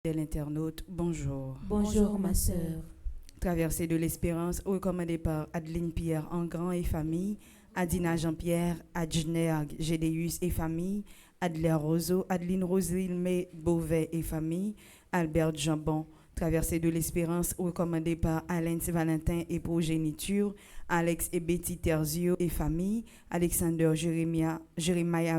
De l'internaute, bonjour. Bonjour ma sœur. Traversée de l'espérance, recommandée par Adeline Pierre Engrand et famille, Adina Jean-Pierre, Adjner Gédéus et famille, Adler Roseau, Adeline Rosilmé Beauvais et famille, Albert Jambon. Traversée de l'espérance, recommandée par Alain Valentin et progéniture, Alex et Betty Terzio et famille, Alexander Jérémia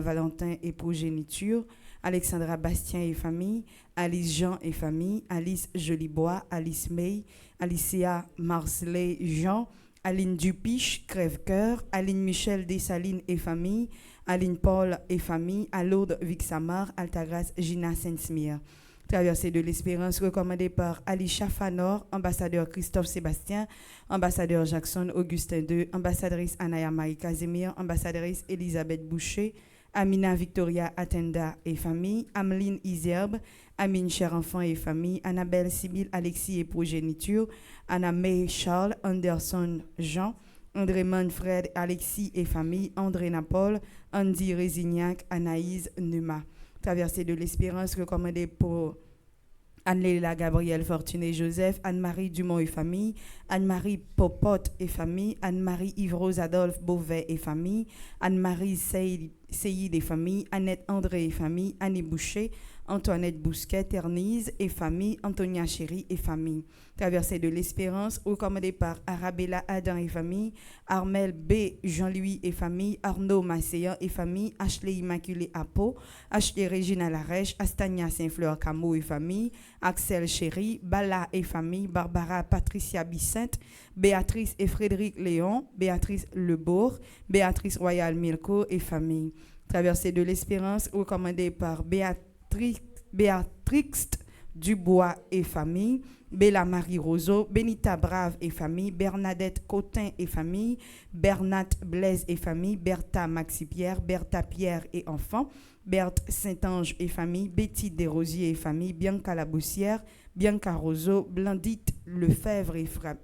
Valentin et progéniture, Alexandra Bastien et famille, Alice Jean et famille, Alice Jolibois, Alice May, Alicia Marcelé Jean, Aline Dupiche, Crève-Cœur, Aline Michel Dessalines et famille, Aline Paul et famille, Alaude Vixamar, Altagrace Gina Saint-Smire. Traversée de l'espérance recommandée par Alicia Fanor, ambassadeur Christophe Sébastien, ambassadeur Jackson Augustin II, ambassadrice Anaya Marie Casimir, ambassadrice Elisabeth Boucher, Amina Victoria Attenda et famille, Ameline Iserbe, Amine Cher Enfant et famille, Annabelle Sibylle Alexis et progéniture, Anna May Charles, Anderson Jean, André Manfred Alexis et famille, André Napol, Andy Résignac, Anaïs Numa. Traversée de l'espérance recommandée pour Anne-Léla Gabrielle Fortuné Joseph, Anne-Marie Dumont et famille, Anne-Marie Popote et famille, Anne-Marie Yves-Rose Adolphe Beauvais et famille, Anne-Marie Seyid et famille, Annette André et famille, Annie Boucher, Antoinette Bousquet, Ternise et famille, Antonia Chéry et famille. Traversée de l'espérance, recommandée par Arabella Adam et famille, Armel B. Jean-Louis et famille, Arnaud Masséan et famille, Ashley Immaculée Apo, Ashley Régina Larèche, Astania Saint-Fleur Camo et famille, Axel Chéry, Bala et famille, Barbara Patricia Bicente, Béatrice et Frédéric Léon, Béatrice Lebourg, Béatrice Royal Milko et famille. Traversée de l'espérance, recommandée par Béatrix Dubois et famille, Bella Marie Roseau, Benita Brave et famille, Bernadette Cotin et famille, Bernat Blaise et famille, Bertha Maxi-Pierre, Bertha Pierre et enfants, Berthe Saint-Ange et famille, Betty Desrosiers et famille, Bianca Laboussière, Bianca Roseau, Blandite Lefebvre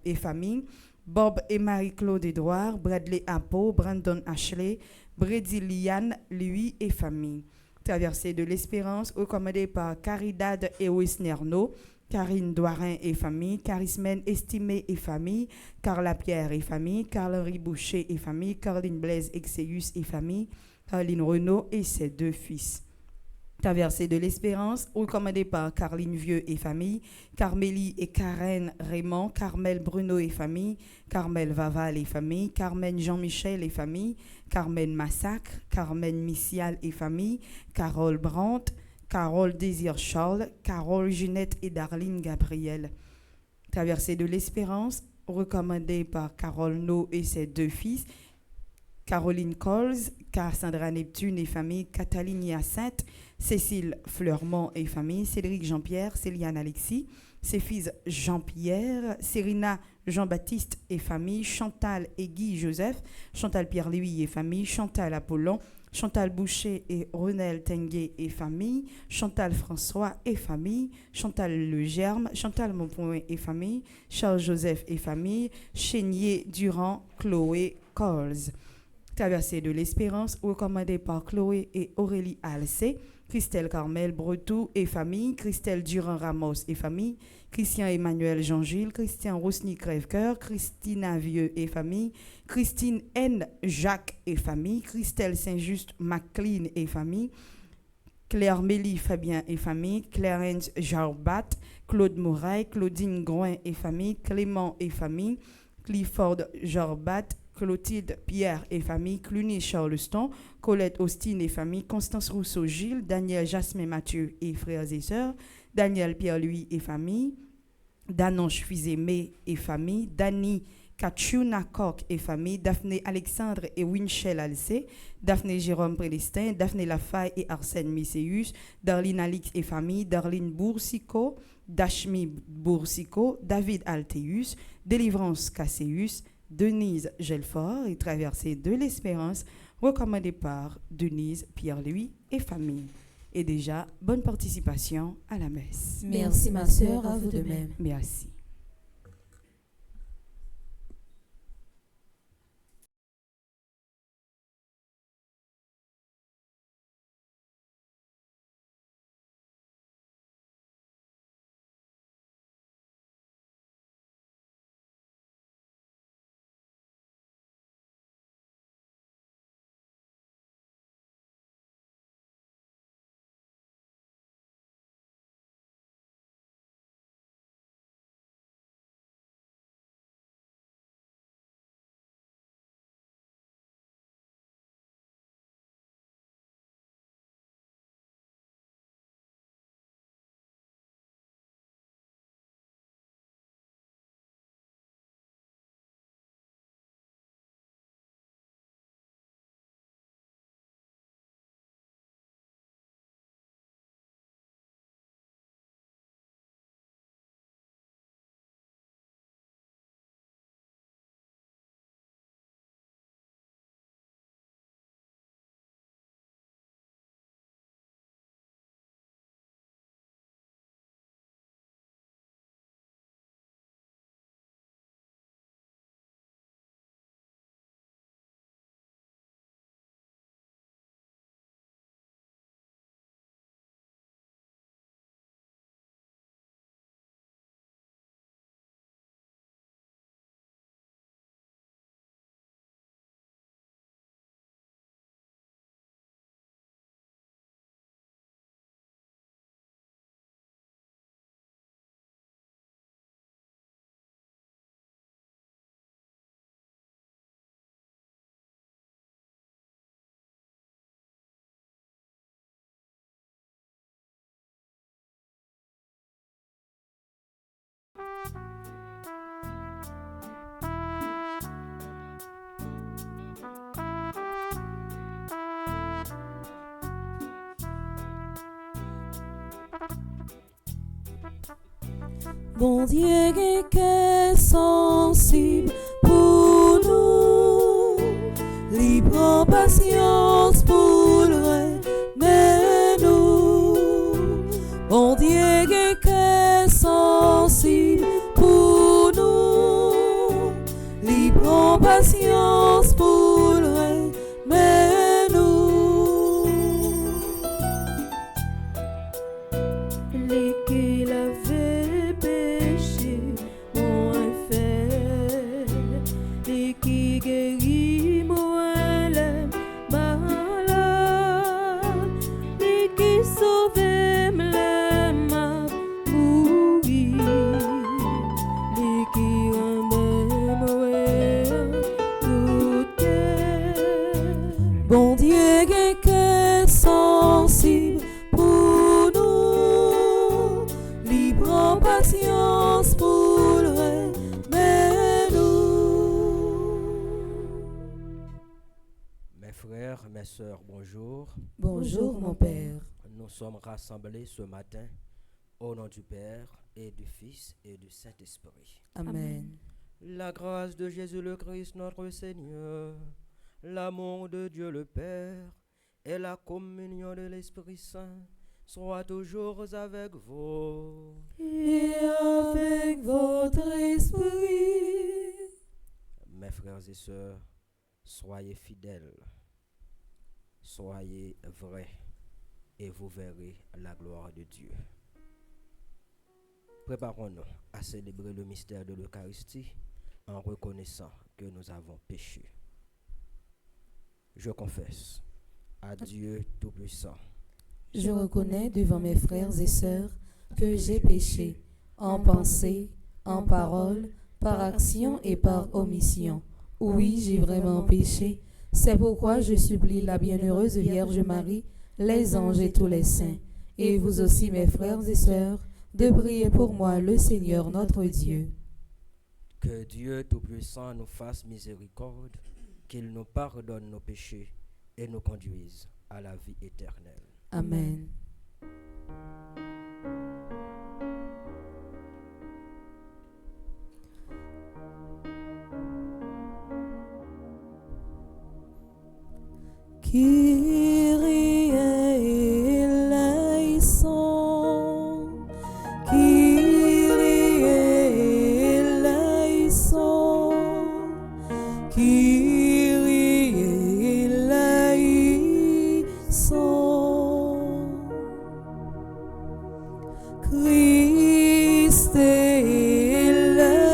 et famille, Bob et Marie-Claude Edouard, Bradley Apo, Brandon Ashley, Brady Liane, lui et famille. Traversée de l'espérance, recommandée par Caridad et Wisnerno, Karine Doirin et famille, Carismène Estimé et famille, Carla Pierre et famille, Carl-Henri Boucher et famille, Caroline Blaise Exeus et famille, Caroline Renaud et ses deux fils. Traversée de l'espérance, recommandée par Carline Vieux et famille, Carmélie et Karen Raymond, Carmel Bruno et famille, Carmel Vaval et famille, Carmen Jean-Michel et famille, Carmen Massacre, Carmen Missial et famille, Carole Brandt, Carole Désir Charles, Carole Ginette et Darline Gabriel. Traversée de l'espérance, recommandée par Carole No et ses deux fils, Caroline Coles, Cassandra Neptune et famille, Cataline Hyacinthe, Cécile Fleurmont et famille, Cédric Jean-Pierre, Céliane Alexis, ses fils Jean-Pierre, Serena Jean-Baptiste et famille, Chantal et Guy Joseph, Chantal Pierre-Louis et famille, Chantal Apollon, Chantal Boucher et Renel Tenguet et famille, Chantal François et famille, Chantal Le Germe, Chantal Monpoint et famille, Charles Joseph et famille, Chénier Durand, Chloé Coles. Traversée de l'espérance, recommandée par Chloé et Aurélie Alcé, Christelle Carmel Bretou et famille, Christelle Durand Ramos et famille, Christian Emmanuel Jean-Gilles, Christian Rosny Crèvecoeur, Christina Vieux et famille, Christine N. Jacques et famille, Christelle Saint-Just McLean et famille, Claire Mélie Fabien et famille, Clarence Jarbat, Claude Mouraille, Claudine Groin et famille, Clément et famille, Clifford Jarbat, Clotilde Pierre et famille, Cluny Charleston, Colette Austin et famille, Constance Rousseau-Gilles, Daniel Jasmin Mathieu et frères et sœurs, Daniel Pierre-Louis et famille, Danonche Fizemé et famille, Dani Kachuna Coq et famille, Daphné Alexandre et Winchell Alcé, Daphné Jérôme Prélestin, Daphné Lafaye et Arsène Misséus, Darlene Alix et famille, Darlene Boursico, Dashmi Boursico, David Altéus, Délivrance Casséus, Denise Gelfort et Traversée de l'espérance, recommandée par Denise Pierre-Louis et famille. Et déjà, bonne participation à la messe. Merci ma sœur, à vous de même. Merci. Bon Dieu qui est sensible pour nous, libre patience pour le mais nous. Bon Dieu qui est sensible pour nous, libre patience pour le mais nous. Les qui l'avaient péché m'ont fait, les qui guérit moi les malades, les qui sauvaient les m'a mouri, les qui rendaient moi tout est. Bon Dieu qui est sensible pour nous, libre patience pour le mais nous. Mes frères, mes sœurs, bonjour. Bonjour mon Père. Nous sommes rassemblés ce matin au nom du Père et du Fils et du Saint-Esprit. Amen. La grâce de Jésus le Christ notre Seigneur, l'amour de Dieu le Père et la communion de l'Esprit Saint soient toujours avec vous. Et avec votre esprit. Mes frères et sœurs, soyez fidèles, soyez vrais et vous verrez la gloire de Dieu. Préparons-nous à célébrer le mystère de l'Eucharistie en reconnaissant que nous avons péché. Je confesse à Dieu Tout-Puissant. Je reconnais devant mes frères et sœurs que j'ai péché en pensée, en parole, par action et par omission. Oui, j'ai vraiment péché. C'est pourquoi je supplie la bienheureuse Vierge Marie, les anges et tous les saints, et vous aussi mes frères et sœurs, de prier pour moi le Seigneur notre Dieu. Que Dieu Tout-Puissant nous fasse miséricorde, qu'il nous pardonne nos péchés et nous conduise à la vie éternelle. Amen. Kyrie eleison, Kyrie eleison, Kyrie eleison, Christe eleison,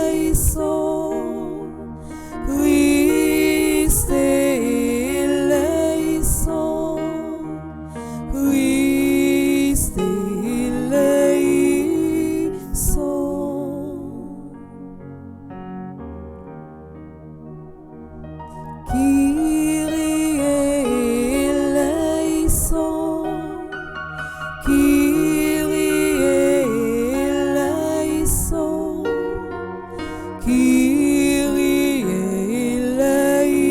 Christe eleison, Christe eleison, Kyrie eleison, Kyrie eleison, Kyrie eleison.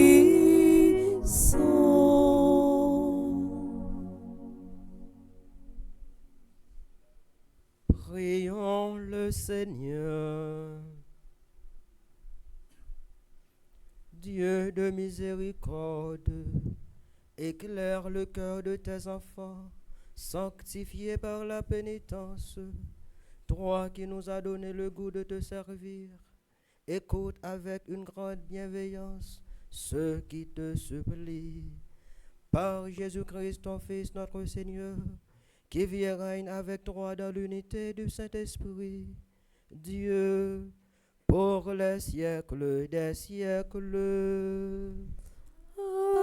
Prions le Seigneur. Dieu de miséricorde, éclaire le cœur de tes enfants, sanctifiés par la pénitence. Toi qui nous as donné le goût de te servir, écoute avec une grande bienveillance ceux qui te supplient. Par Jésus-Christ, ton Fils, notre Seigneur, qui vit et règne avec toi dans l'unité du Saint-Esprit, Dieu, pour les siècles des siècles. Amen.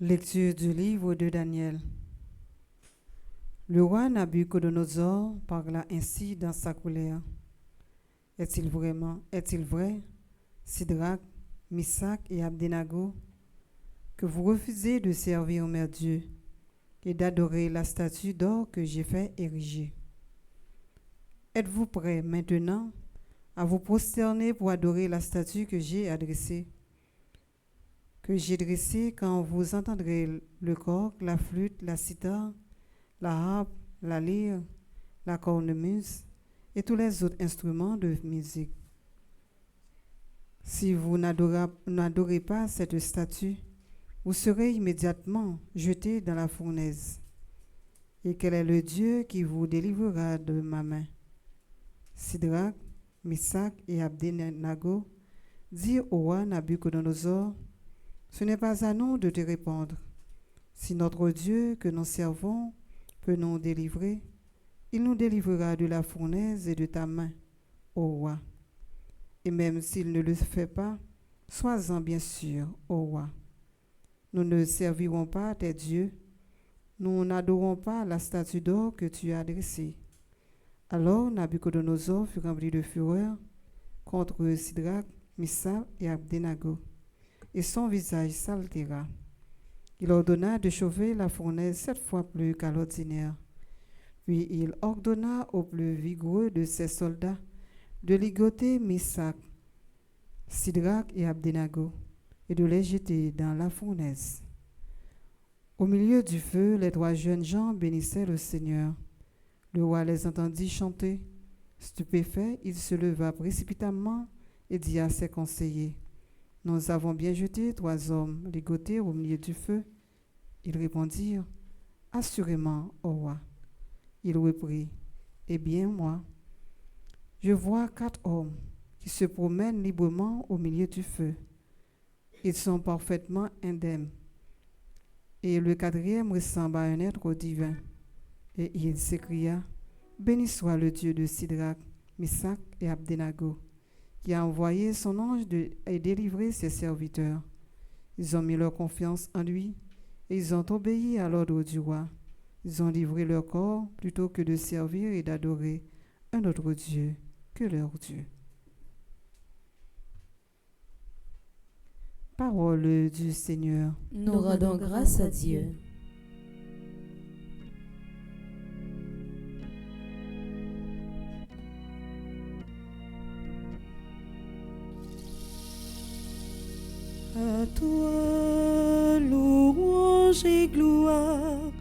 Lecture du livre de Daniel. Le roi Nabuchodonosor parla ainsi dans sa colère. Est-il vrai, Sidrac, Misac et Abdenago, que vous refusez de servir mes dieux et d'adorer la statue d'or que j'ai fait ériger? Êtes-vous prêts maintenant à vous prosterner pour adorer la statue que j'ai dressée quand vous entendrez le corps, la flûte, la cithare, la harpe, la lyre, la cornemuse et tous les autres instruments de musique? Si vous n'adorez pas cette statue, vous serez immédiatement jeté dans la fournaise. Et quel est le Dieu qui vous délivrera de ma main? Sidrac, Misac et Abdenago dirent au roi Nabuchodonosor, ce n'est pas à nous de te répondre. Si notre Dieu que nous servons peut nous délivrer, il nous délivrera de la fournaise et de ta main, ô roi. Et même s'il ne le fait pas, sois-en bien sûr, ô roi. Nous ne servirons pas tes dieux, nous n'adorons pas la statue d'or que tu as dressée. Alors Nabuchodonosor fut rempli de fureur contre Sidrac, Misac et Abdenago, et son visage s'altéra. Il ordonna de chauffer la fournaise 7 fois plus qu'à l'ordinaire. Puis il ordonna aux plus vigoureux de ses soldats de ligoter Misac, Sidrac et Abdenago et de les jeter dans la fournaise. Au milieu du feu, les 3 jeunes gens bénissaient le Seigneur. Le roi les entendit chanter. Stupéfait, il se leva précipitamment et dit à ses conseillers, « Nous avons bien jeté 3 hommes ligotés au milieu du feu. » Ils répondirent, « Assurément, ô roi. » Il reprit, « Eh bien, moi, je vois 4 hommes qui se promènent librement au milieu du feu. Ils sont parfaitement indemnes. Et le 4e ressemble à un être divin. » Et il s'écria, « Béni soit le Dieu de Sidrac, Misac et Abdenago, qui a envoyé son ange et délivré ses serviteurs. Ils ont mis leur confiance en lui et ils ont obéi à l'ordre du roi. Ils ont livré leur corps plutôt que de servir et d'adorer un autre Dieu que leur Dieu. » Parole du Seigneur. Nous rendons grâce à Dieu. À toi, louange et gloire,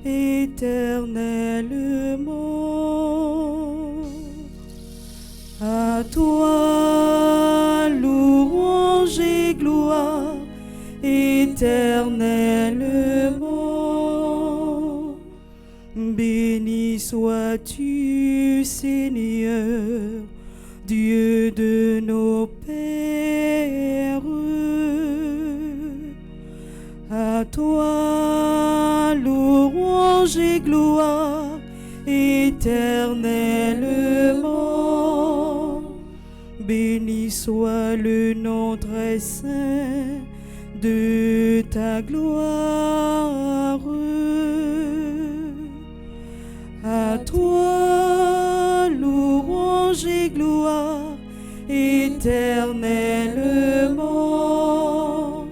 éternellement. À toi, louange et gloire, éternellement. Béni sois-tu, Seigneur, Dieu de nos pères. À toi, louange et gloire, éternellement. Béni soit le nom très saint de ta gloire. À toi, louange et gloire, éternellement.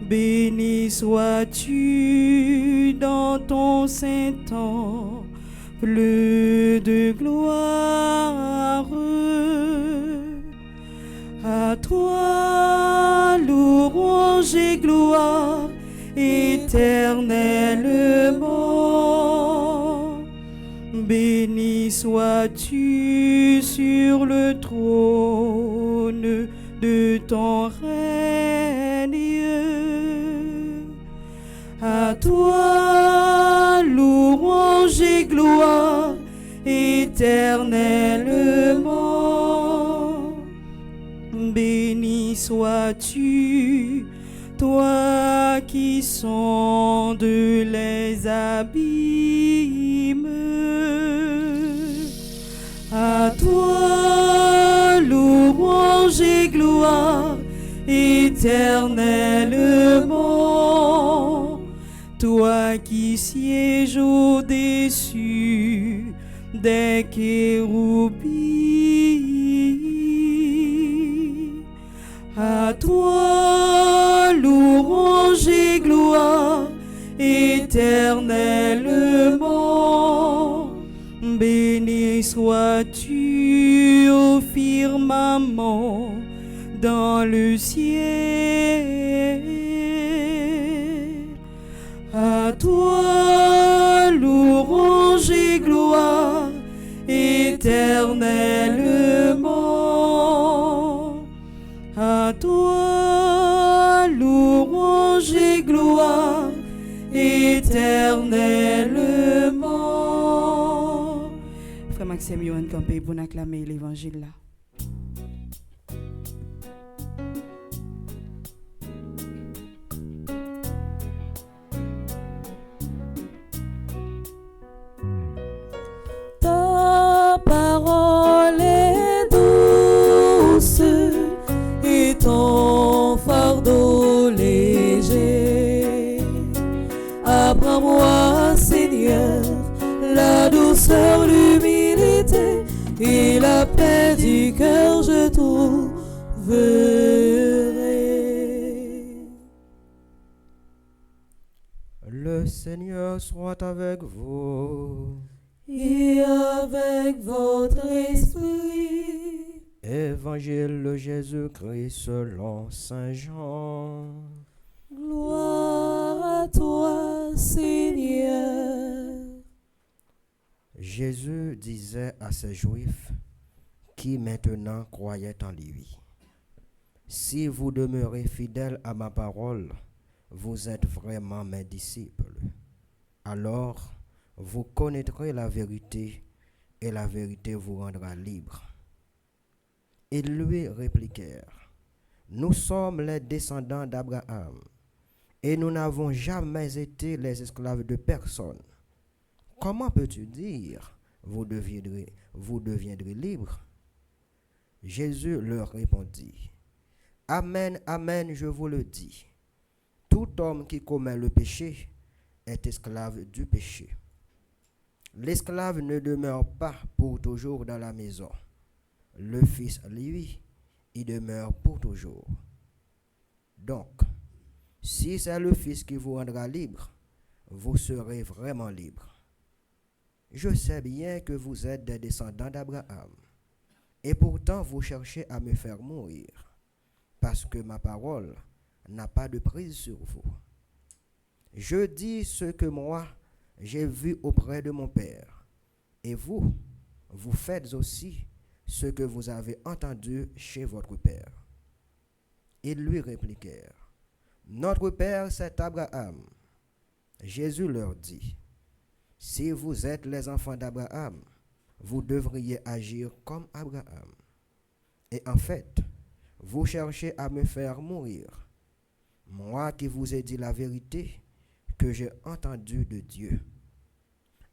Béni sois-tu dans ton saint temple de gloire. À toi, louange et gloire, éternellement. Béni sois-tu sur le trône de ton règne. À toi, louange et gloire, éternellement. Béni sois-tu, toi qui sondes les abîmes. À toi, louange et gloire, éternellement. toi qui sièges au-dessus des chérubins. À toi louange et gloire éternellement. Béni sois-tu au firmament dans le ciel. À toi louange et gloire éternellement. À toi louange et gloire éternellement. Frère Maxime Yohan Campé pour acclamer l'évangile là. Ta parole est douce et ton fardeau léger. Apprends-moi, Seigneur, la douceur, l'humilité et la paix du cœur, je trouverai. Le Seigneur soit avec vous. Et avec votre esprit. Évangile de Jésus-Christ selon Saint Jean. Gloire à toi, Seigneur. Jésus disait à ces Juifs qui maintenant croyaient en lui: si vous demeurez fidèles à ma parole, vous êtes vraiment mes disciples. Alors, vous connaîtrez la vérité et la vérité vous rendra libre. Ils lui répliquèrent: nous sommes les descendants d'Abraham et nous n'avons jamais été les esclaves de personne. Comment peux-tu dire vous deviendrez libres? Jésus leur répondit: amen, amen, je vous le dis. Tout homme qui commet le péché est esclave du péché. L'esclave ne demeure pas pour toujours dans la maison. Le Fils, lui, y demeure pour toujours. Donc, si c'est le Fils qui vous rendra libre, vous serez vraiment libre. Je sais bien que vous êtes des descendants d'Abraham, et pourtant vous cherchez à me faire mourir, parce que ma parole n'a pas de prise sur vous. Je dis ce que moi, j'ai vu auprès de mon Père, et vous, vous faites aussi ce que vous avez entendu chez votre Père. Ils lui répliquèrent: notre Père, c'est Abraham. Jésus leur dit: si vous êtes les enfants d'Abraham, vous devriez agir comme Abraham. Et en fait, vous cherchez à me faire mourir, moi qui vous ai dit la vérité que j'ai entendue de Dieu.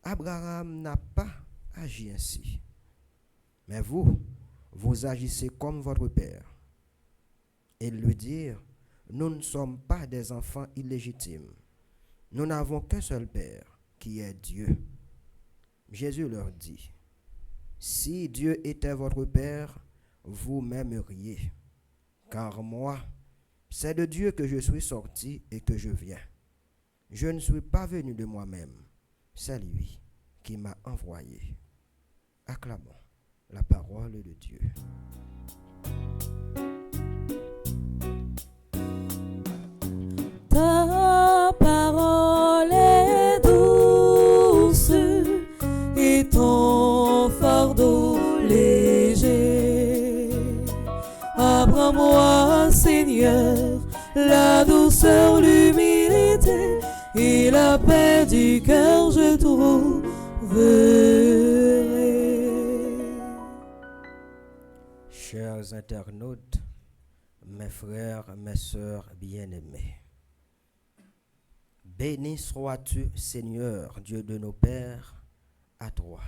Abraham n'a pas agi ainsi. Mais vous, vous agissez comme votre père. Ils lui dirent: nous ne sommes pas des enfants illégitimes. Nous n'avons qu'un seul père, qui est Dieu. Jésus leur dit: si Dieu était votre père, vous m'aimeriez, car moi, c'est de Dieu que je suis sorti et que je viens. Je ne suis pas venu de moi-même, c'est lui qui m'a envoyé. Acclamons la parole de Dieu. Ta parole est douce et ton fardeau léger. Apprends-moi, Seigneur, la douceur, l'humilité et la paix du cœur, je trouverai. Chers internautes, mes frères, mes sœurs bien-aimés, béni sois-tu, Seigneur, Dieu de nos pères, à toi,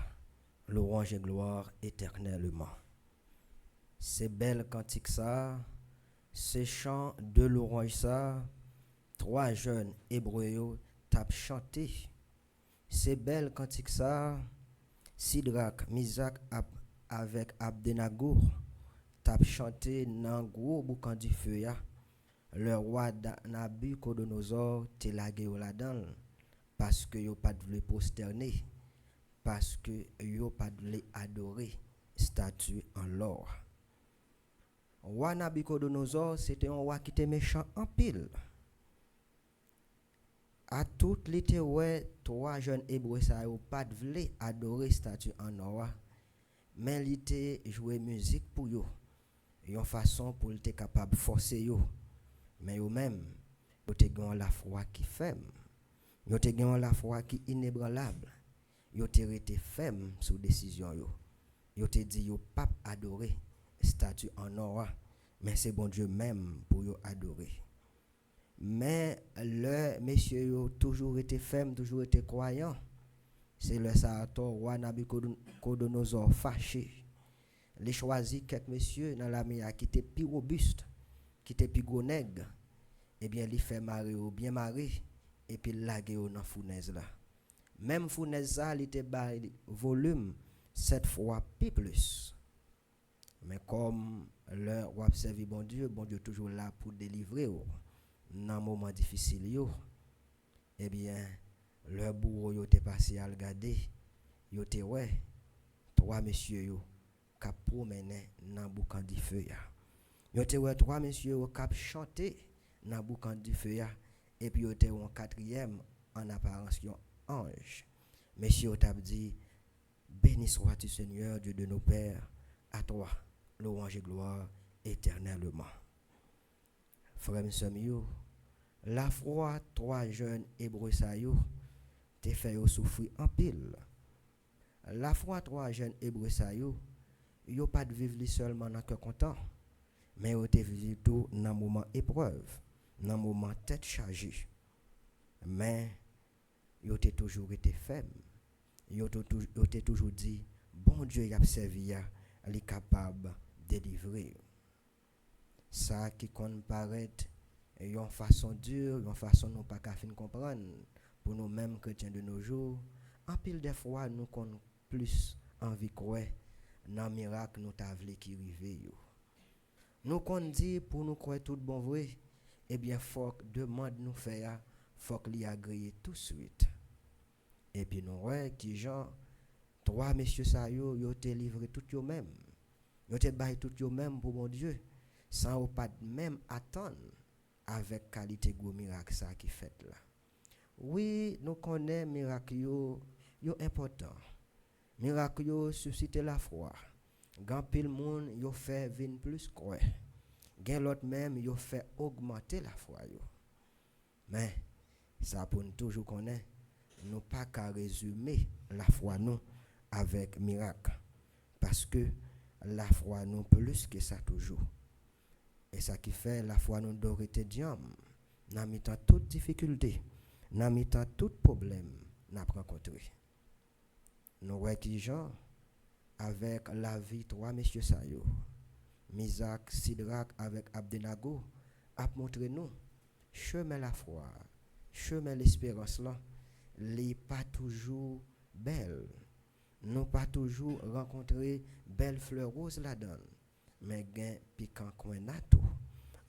louange et gloire éternellement. Ces belles cantiques ça, ces chants de louange ça, trois jeunes hébreux t'a chanté. C'est belle cantique ça. Sidrak, Misak avec Abdenago t'a chanté dans gros boucan du feu ya. Le roi Nabucodonosor te lagué au la-dedans parce que yo pas voulu prosterner, parce que yo pas voulu adorer statue en l'or. Roi Nabucodonosor, c'était un roi qui était méchant en pile. À toutes les ouais, trois jeunes hébreux ça yo pas voulu adorer statue en or, mais il était jouer musique pour yo. Une façon pour être capable de forcer yo. Mais yo même, yo te gen la foi qui ferme. Yo te gen la foi qui inébranlable. Yo te rete ferme sous décision yo. Yo te dit yo pas adorer statue en or, mais c'est bon Dieu même pour yo adorer. Mais le messieurs yo toujours été ferme, toujours été croyant. C'est le Saator roi Nabucodonosor fâché. Les choisi quelques messieurs dans la mer qui étaient plus robustes, qui étaient plus gros nègres. Eh bien, il fait marrer ou bien marrer et puis laguer dans la fournaise là. Même fournaise ça, il était bas volume 7 fois plus. Mais comme le roi observe bon Dieu toujours là pour délivrer dans un moment difficile eh bien, le bourreau yo te passé à regarder, yo te ouais, trois messieurs yo qui promenaient dans boucan du feu ya. Yo te ouais trois messieurs yo qui chanter dans boucan du feu ya et puis yo te un quatrième en apparence un ange. Messieurs t'a dit béni sois-tu Seigneur Dieu de nos pères, à toi louange et gloire éternellement. Frères et sœurs yo, la foi trois jeunes hébreux ça yo te fait souffrir en pile. La foi trois jeunes hébreux ça yo pas de vivre seulement dans cœur content, mais yo te vivre tout dans moment épreuve, dans moment tête chargée. Mais yo te toujours été ferme. Yo te toujours dit bon Dieu y a servi ya, il est capable de délivrer. Ça qui qu'on paraît une façon dure, une façon non pas qu'à fin comprendre pour nous mêmes chrétiens de nos jours. En pile des fois nous qu'on plus envie croire dans miracle nous t'a vle qui rive yo. Nous qu'on dit pour nous croire tout bon vrai, eh bien faut que demande nous faire, faut que li agrée tout de suite. Et puis nous ouais qui gens trois messieurs ça yo te livré tout yo même. Yo te bail tout yo même pour mon Dieu sans pas même attendre avec qualité gros miracle ça qui fait là. Oui, nous connaissons miracle yo important. Miracle yo susciter la foi. Grand pile monde yo fait vin plus quoi. Gen l'autre même yo fait augmenter la foi yo. Mais ça pour nous toujours connaître nous pas qu'à résumer la foi nous avec miracle parce que la foi nous plus que ça toujours. Et ça qui fait la foi nous doit être diam dans mi-temps toute difficulté, dans mi-temps tout problème n'a rencontré. Nous voyons qui gens avec la vie trois messieurs ça yo, Misak, Sidrak avec Abdenago a montré nous chemin la foi, chemin l'espérance là, n'est pas toujours belle. Nous pas toujours rencontrer belle fleur rose là-dedans. Mais gain piquant coin nato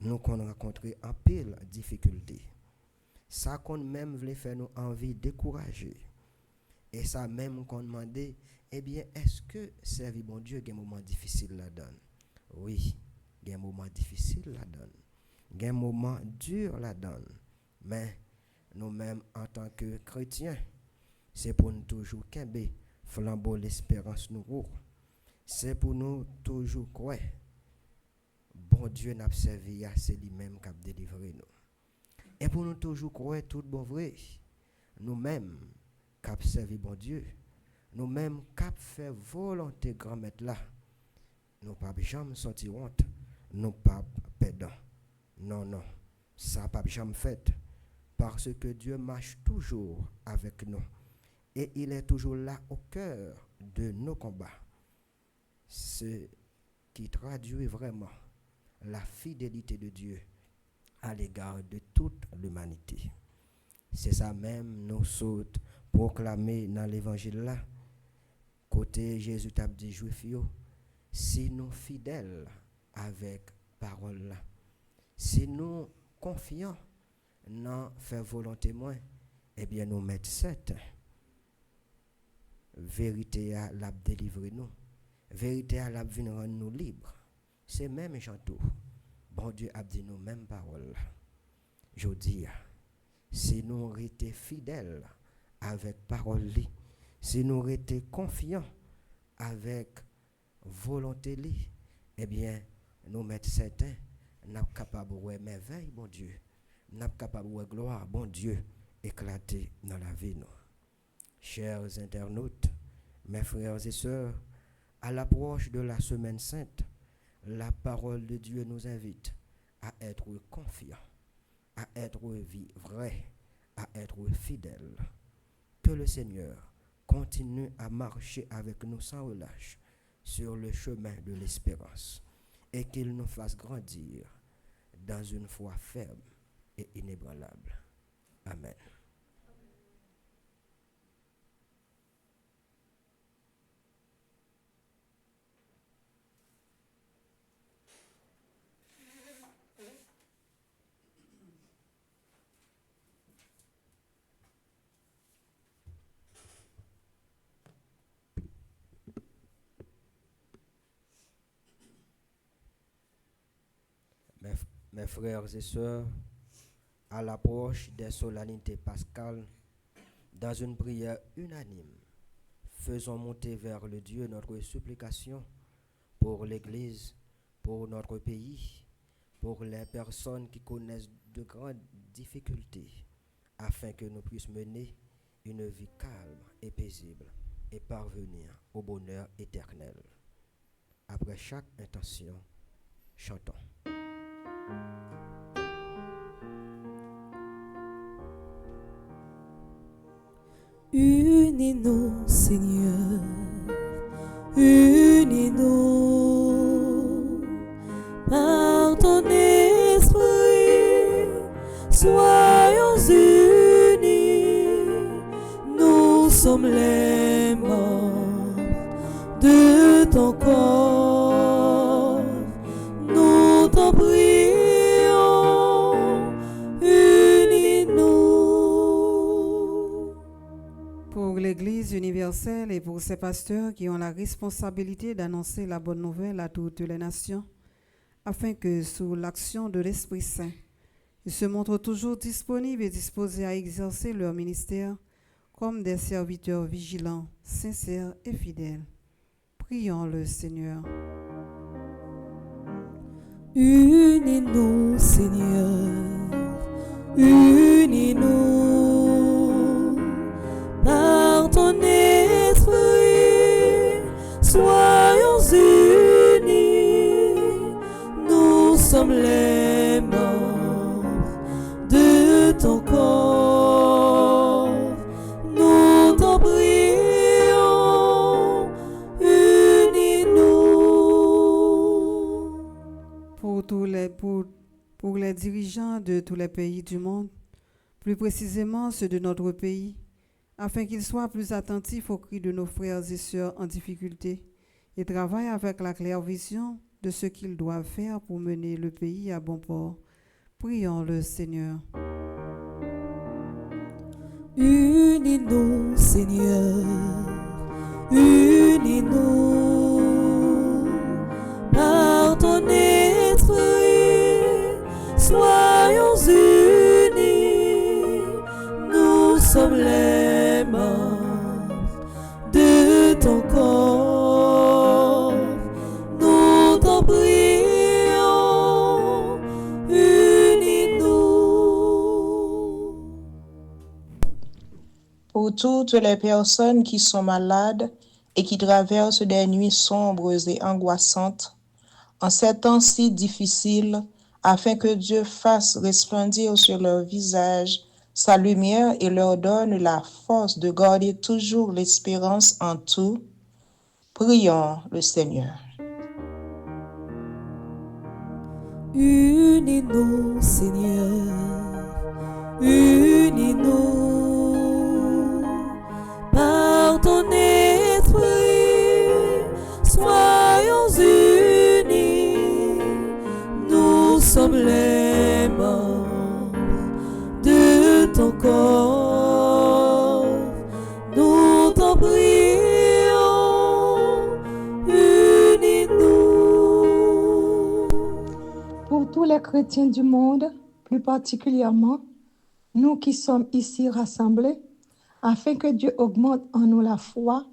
nous qu'on rencontrer en pile difficulté ça qu'on même voulait faire nous envie décourager et ça même qu'on demandait eh bien est-ce que servir bon Dieu gain moment difficile là-dedans. Oui, gain moment difficile là-dedans, gain moment dur là-dedans, mais nous même en tant que chrétiens c'est pour nous toujours kembe flambeau l'espérance nous. C'est pour nous toujours croire bon Dieu n'a servi à c'est lui-même qui a délivré nous. Et pour nous toujours croire tout bon vrai, nous-mêmes qui a servi bon Dieu, nous-mêmes qui a fait volonté grand maître là, nous pas jamais sortir honte, nous pas perdant. Non, ça pas jamais fait parce que Dieu marche toujours avec nous et il est toujours là au cœur de nos combats. Ce qui traduit vraiment la fidélité de Dieu à l'égard de toute l'humanité. C'est ça même, nous sautes proclamer dans l'évangile là. Côté Jésus t'a dit juif yo, si nous fidèles avec parole là, si nous confiants dans faire volonté moins, eh bien nous mettons cette vérité à la délivrer nous. Vérité à la venir rendre nous libres. C'est même chantou. Bon Dieu a dit nous même parole. Je dis, si nous étions fidèles avec parole li, si nous étions confiants avec volonté li, eh bien nous mettons certains, nous sommes capables de voir merveille, bon Dieu. Nous sommes capables de voir gloire, bon Dieu, éclater dans la vie nous. Chers internautes, mes frères et sœurs, à l'approche de la semaine sainte, la parole de Dieu nous invite à être confiants, à être vrais, à être fidèles. Que le Seigneur continue à marcher avec nous sans relâche sur le chemin de l'espérance et qu'il nous fasse grandir dans une foi ferme et inébranlable. Amen. Mes frères et sœurs, à l'approche des solennités pascales, dans une prière unanime, faisons monter vers le Dieu notre supplication pour l'Église, pour notre pays, pour les personnes qui connaissent de grandes difficultés, afin que nous puissions mener une vie calme et paisible et parvenir au bonheur éternel. Après chaque intention, chantons. Unis-nous, Seigneur, unis-nous par ton esprit, soyons unis, nous sommes les membres de ton corps, nous t'en prions, unis-nous. Pour l'Église universelle et pour ses pasteurs qui ont la responsabilité d'annoncer la bonne nouvelle à toutes les nations, afin que, sous l'action de l'Esprit Saint, ils se montrent toujours disponibles et disposés à exercer leur ministère comme des serviteurs vigilants, sincères et fidèles. Prions le Seigneur. Unis-nous, Seigneur, unis-nous par ton esprit, soyons unis, nous sommes les membres de ton corps, nous t'en prions, unis-nous. Pour les dirigeants de tous les pays du monde, plus précisément ceux de notre pays, afin qu'ils soient plus attentifs aux cris de nos frères et sœurs en difficulté et travaillent avec la claire vision de ce qu'ils doivent faire pour mener le pays à bon port. Prions le Seigneur. Unis-nous, Seigneur, unis-nous par ton esprit, soyons unis, nous sommes les membres de ton corps, nous t'en prions, unis-nous. Pour toutes les personnes qui sont malades et qui traversent des nuits sombres et angoissantes, en ces temps si difficiles, afin que Dieu fasse resplendir sur leur visage sa lumière et leur donne la force de garder toujours l'espérance en tout, prions le Seigneur. Unis-nous, Seigneur, Unis-nous par ton esprit, soyons unis, nous sommes les membres de ton corps, nous t'en prions, unis-nous. Pour tous les chrétiens du monde, plus particulièrement nous qui sommes ici rassemblés, afin que Dieu augmente en nous la foi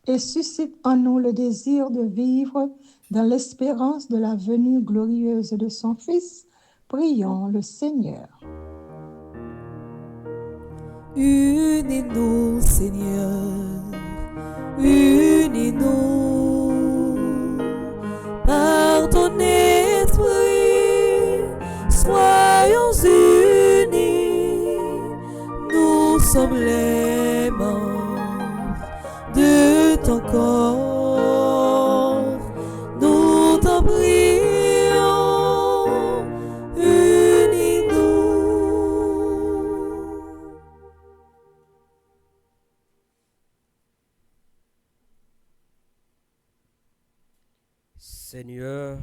et suscite en nous le désir de vivre dans l'espérance de la venue glorieuse de son Fils, prions le Seigneur. Unis-nous, Seigneur, unis-nous par ton esprit, soyons unis, nous sommes les membres de ton corps, nous t'en prions, unis-nous. Seigneur,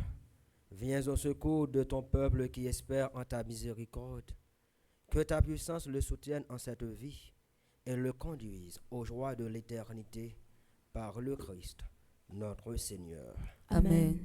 viens au secours de ton peuple qui espère en ta miséricorde. Que ta puissance le soutienne en cette vie et le conduise aux joies de l'éternité par le Christ, notre Seigneur. Amen.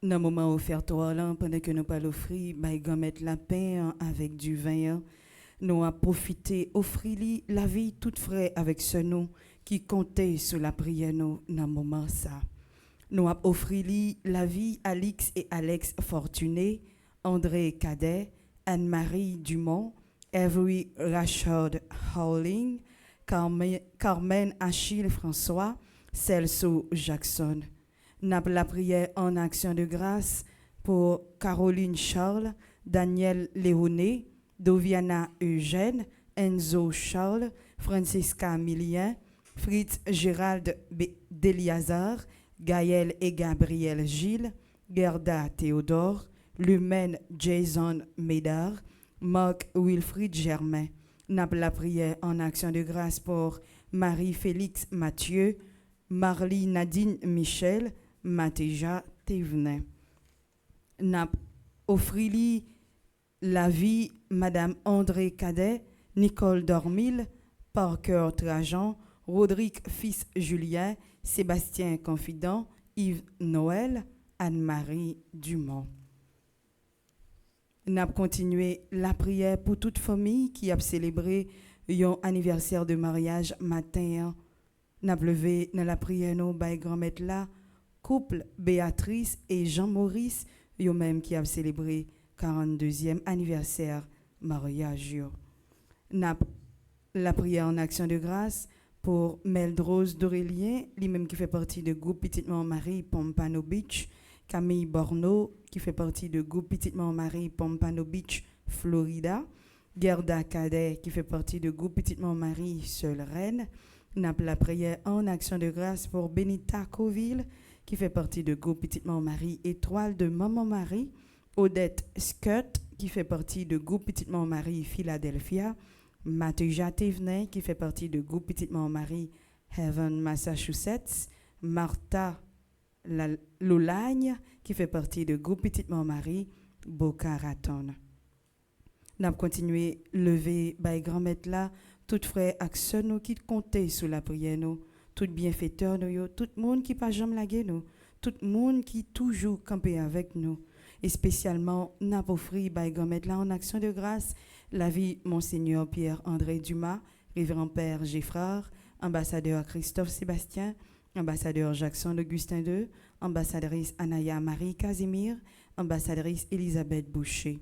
Dans le moment offert toi là, pendant que nous parlons offrir, mettre la pain avec du vin, nous avons profité, offrir la vie toute frais avec ce nom qui comptait sur la prière nous dans le moment ça. Nous avons offert la vie Alix et Alex Fortuné, André Cadet, Anne-Marie Dumont, Avery Rashard Howling, Carmen Achille François, Celso Jackson. Nous avons la prière en action de grâce pour Caroline Charles, Daniel Léoné, Doviana Eugène, Enzo Charles, Francisca Milien, Fritz Gérald Deliazar, Gaël et Gabriel Gilles, Gerda Théodore, Lumen Jason Médard, Marc Wilfried Germain. Nous avons la prière en action de grâce pour Marie-Félix Mathieu, Marlie Nadine Michel, Matéja Thévenin. N'a offert la vie Madame André Cadet, Nicole Dormil, Parker Trajan, Rodrigue Fils Julien, Sébastien Confident, Yves Noël, Anne-Marie Dumont. N'a continué la prière pour toute famille qui a célébré un anniversaire de mariage matin. N'a levé dans la prière nous by grand-mère là couple Béatrice et Jean-Maurice yo même qui a célébré 42e anniversaire mariage yo. N'a la prière en action de grâce pour Meldrose d'Aurélien, lui-même qui fait partie du groupe Petite Marie Pompano Beach, Camille Borneau qui fait partie du groupe Petite Marie Pompano Beach, Florida, Gerda Cadet qui fait partie du groupe Petite Marie Seule Reine, n'a la prière en action de grâce pour Benita Coville qui fait partie du groupe Petite Marie Étoile de Maman Marie, Odette Scott qui fait partie du groupe Petite Marie Philadelphia, Mathieu Thévenin qui fait partie du groupe Petite Marie Haven, Massachusetts, Martha Lolagne qui fait partie du groupe Petite Marie Boca Raton. Nous avons continué lever by grand-mère là, tout frère action nous qui comptait sous la prière nous, tout bienfaiteur nous, tout le monde qui pas jamais lagué nous, tout le monde qui toujours campé avec nous. Et spécialement, nous avons offert by grand-mère là en action de grâce la vie Monseigneur Pierre-André Dumas, révérend Père Geffrard, ambassadeur Christophe Sébastien, ambassadeur Jackson Augustin II, ambassadrice Anaya Marie Casimir, ambassadrice Elisabeth Boucher.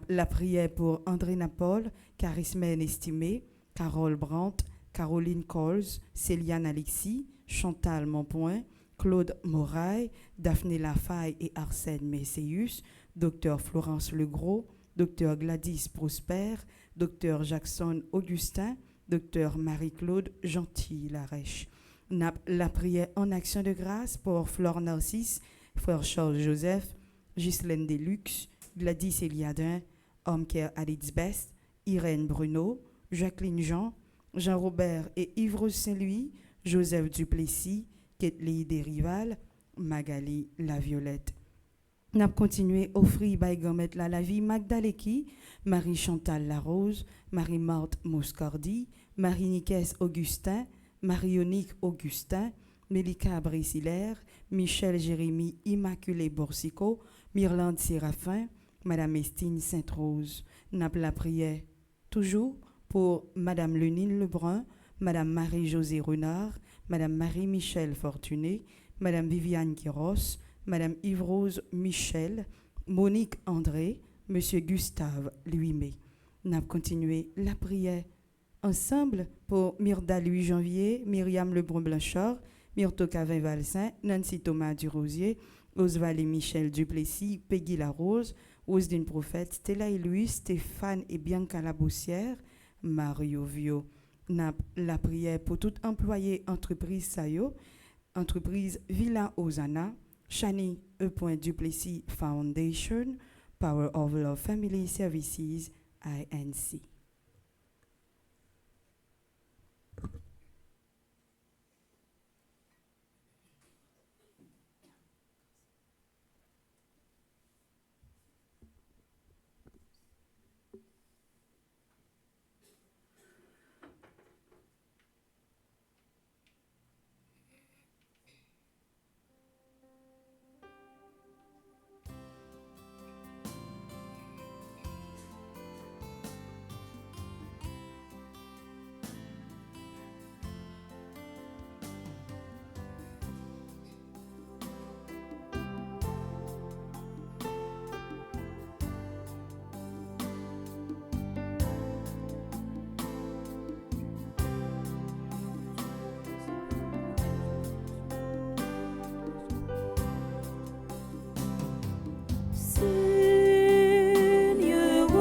La prière pour André Napol, Charismène Estimé, Carole Brandt, Caroline Coles, Céliane Alexis, Chantal Monpoint, Claude Moraille, Daphné Lafaille et Arsène Messéus, Dr Florence Legros, Dr Gladys Prosper, Dr Jackson Augustin, Dr Marie-Claude Gentil-Larèche. La prière en action de grâce pour Flore Narcisse, Frère Charles Joseph, Ghislaine Deluxe, Gladys Eliadin, Homker Alice Best, Irène Bruno, Jacqueline Jean, Jean-Robert et Yves Saint-Louis, Joseph Duplessis, Ketli Desrival, Magali Laviolette. Nous avons continué à offrir la vie Magdaleki, Marie-Chantal Larose, Marie-Marthe Moscardi, Marie-Nicaise Augustin, Marionique Augustin, Mélika Brisilaire, Michel Jérémy Immaculé Borsico, Myrlande Séraphin, Madame Estine Sainte-Rose. Nous avons la prière toujours pour Madame Lenine Lebrun, Madame Marie-Josée Renard, Madame Marie-Michel Fortuné, Madame Viviane Quiros, Madame Yves-Rose Michel, Monique André, Monsieur Gustave Louis-May. Nous avons continué la prière ensemble pour Myrda Louis Janvier, Myriam Lebrun-Blanchard, Myrto Cavin-Valsin, Nancy Thomas Durosier, Oswald et Michel Duplessis, Peggy Larose, Osdine Prophète, Stella et Louis, Stéphane et Bianca Laboussière, Mario Vio. Nous avons la prière pour tout employé entreprise Sayo, entreprise Villa Osana, Shani E. Duplessis Foundation, Power of Love Family Services, INC.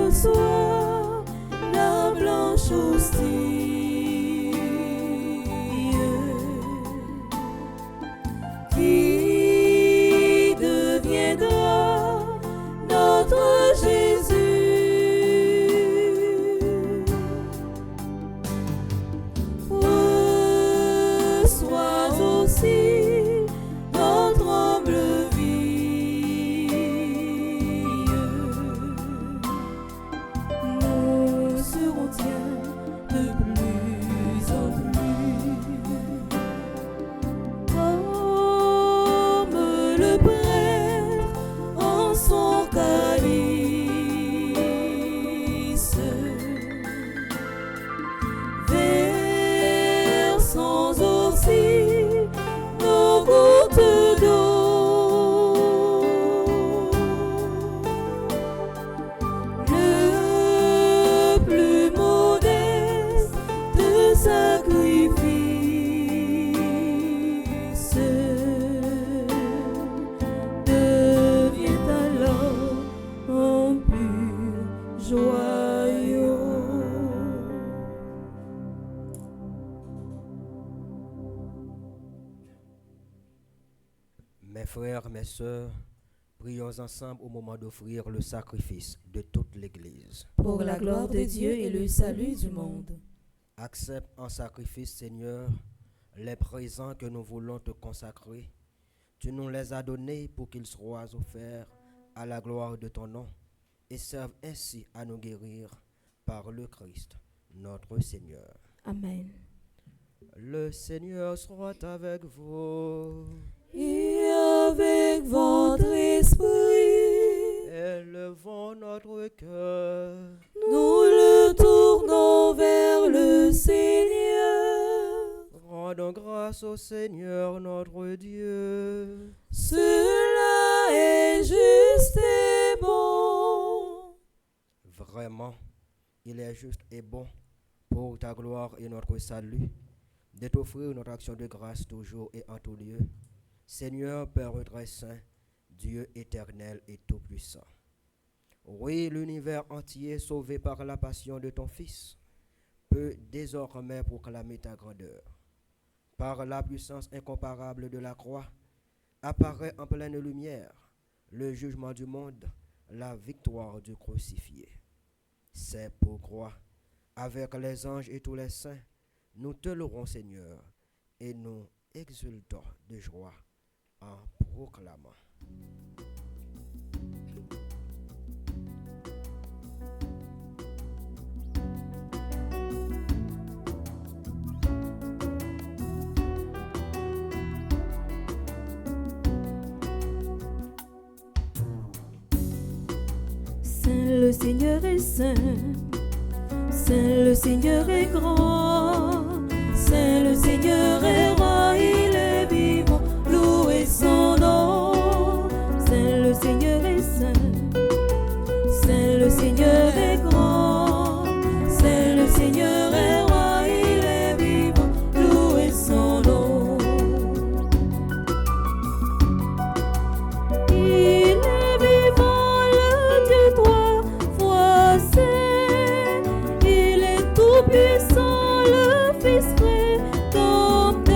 Sois la blanche hostie qui deviendra notre Jésus. Reçois aussi notre humble vie. Nous serons tiens de frères, mes sœurs, prions ensemble au moment d'offrir le sacrifice de toute l'Église. Pour la gloire de Dieu et le salut du monde. Accepte en sacrifice, Seigneur, les présents que nous voulons te consacrer. Tu nous les as donnés pour qu'ils soient offerts à la gloire de ton nom et servent ainsi à nous guérir par le Christ, notre Seigneur. Amen. Le Seigneur soit avec vous. Et avec votre esprit, Élevons notre cœur. nous le tournons vers le Seigneur. Rendons grâce au Seigneur notre Dieu. Cela est juste et bon. Vraiment, il est juste et bon pour ta gloire et notre salut de t'offrir notre action de grâce toujours et en tout lieu. Seigneur, Père très saint, Dieu éternel et tout-puissant. Oui, l'univers entier, sauvé par la passion de ton Fils, peut désormais proclamer ta grandeur. Par la puissance incomparable de la croix, apparaît en pleine lumière le jugement du monde, la victoire du crucifié. C'est pourquoi, avec les anges et tous les saints, nous te louerons, Seigneur, et nous exultons de joie en proclamant. Saint le Seigneur est saint, Saint le Seigneur est grand, Saint le Seigneur est roi, il est vivant, louez son nom. Saint le Seigneur est saint, Saint le Seigneur est grand, Saint le Seigneur est roi, il est vivant, louez son nom. Il est vivant, le Dieu trois fois saint, il est tout puissant, le Fils rédempteur.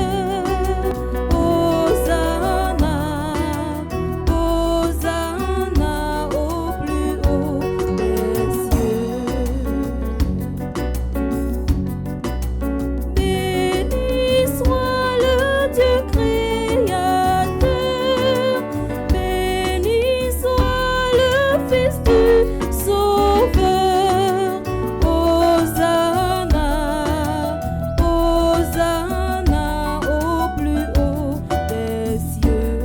Hosanna, Hosanna au plus haut des cieux. Béni soit le Dieu créateur, béni soit le Fils du Sauveur. Hosanna, Hosanna au plus haut des cieux.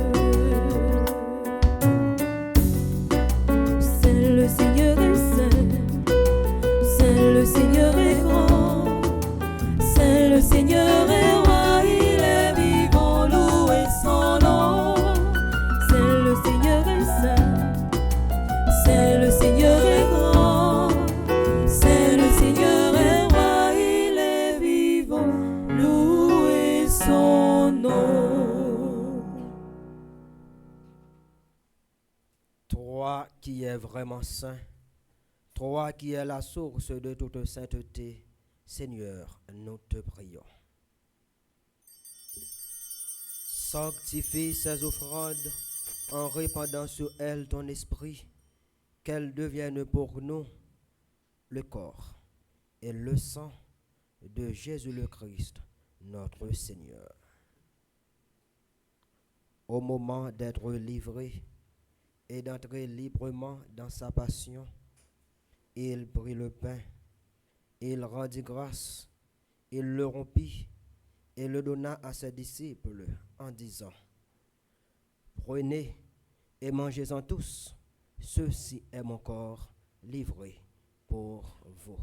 Saint le Seigneur est saint, Saint le Seigneur est grand, Saint le Seigneur est roi, il est vivant, louez son nom. Saint le Seigneur est saint, Saint le Seigneur est grand, Saint le Seigneur est roi, il est vivant, louez son nom. Toi qui es vraiment saint, toi qui es la source de toute sainteté, Seigneur, nous te prions. Sanctifie ces offrandes en répandant sur elles ton esprit, qu'elles deviennent pour nous le corps et le sang de Jésus le Christ, notre Seigneur. Au moment d'être livré et d'entrer librement dans sa passion, il prit le pain, il rendit grâce, il le rompit et le donna à ses disciples en disant: Prenez et mangez-en tous, ceci est mon corps livré pour vous.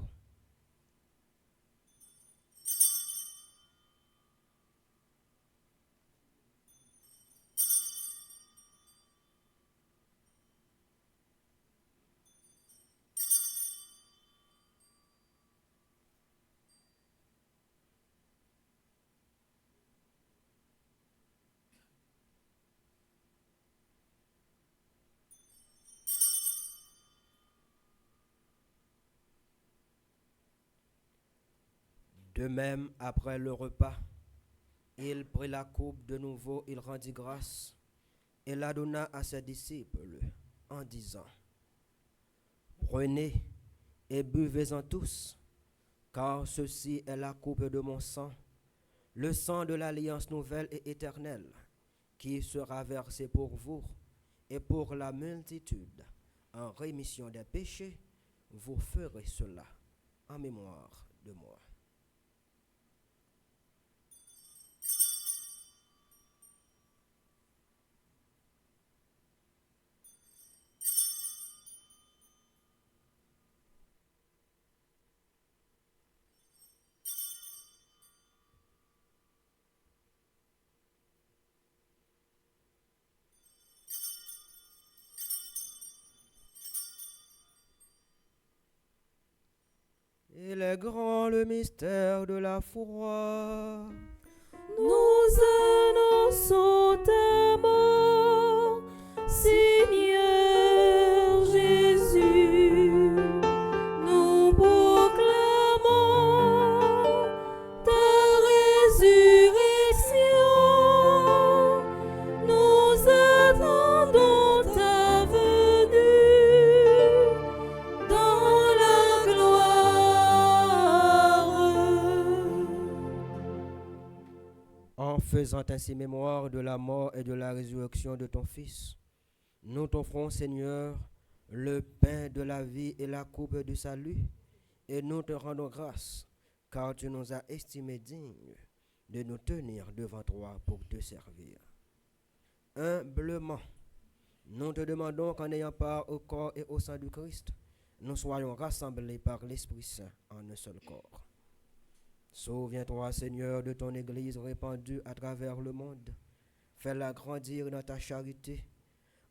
De même, après le repas, il prit la coupe de nouveau, il rendit grâce, et la donna à ses disciples en disant, prenez et buvez-en tous, car ceci est la coupe de mon sang, le sang de l'alliance nouvelle et éternelle, qui sera versé pour vous et pour la multitude en rémission des péchés. Vous ferez cela en mémoire de moi. Il est grand le mystère de la foi. Nous annonçons ta mort, Seigneur Jésus. Nous proclamons ta résurrection. Nous attendons ta venue dans la gloire. En faisant ainsi mémoire de la mort et de la résurrection de ton Fils, nous t'offrons, Seigneur, le pain de la vie et la coupe du salut, et nous te rendons grâce, car tu nous as estimés dignes de nous tenir devant toi pour te servir. Humblement, nous te demandons qu'en ayant part au corps et au sang du Christ, nous soyons rassemblés par l'Esprit Saint en un seul corps. Souviens-toi, Seigneur, de ton Église répandue à travers le monde. Fais-la grandir dans ta charité,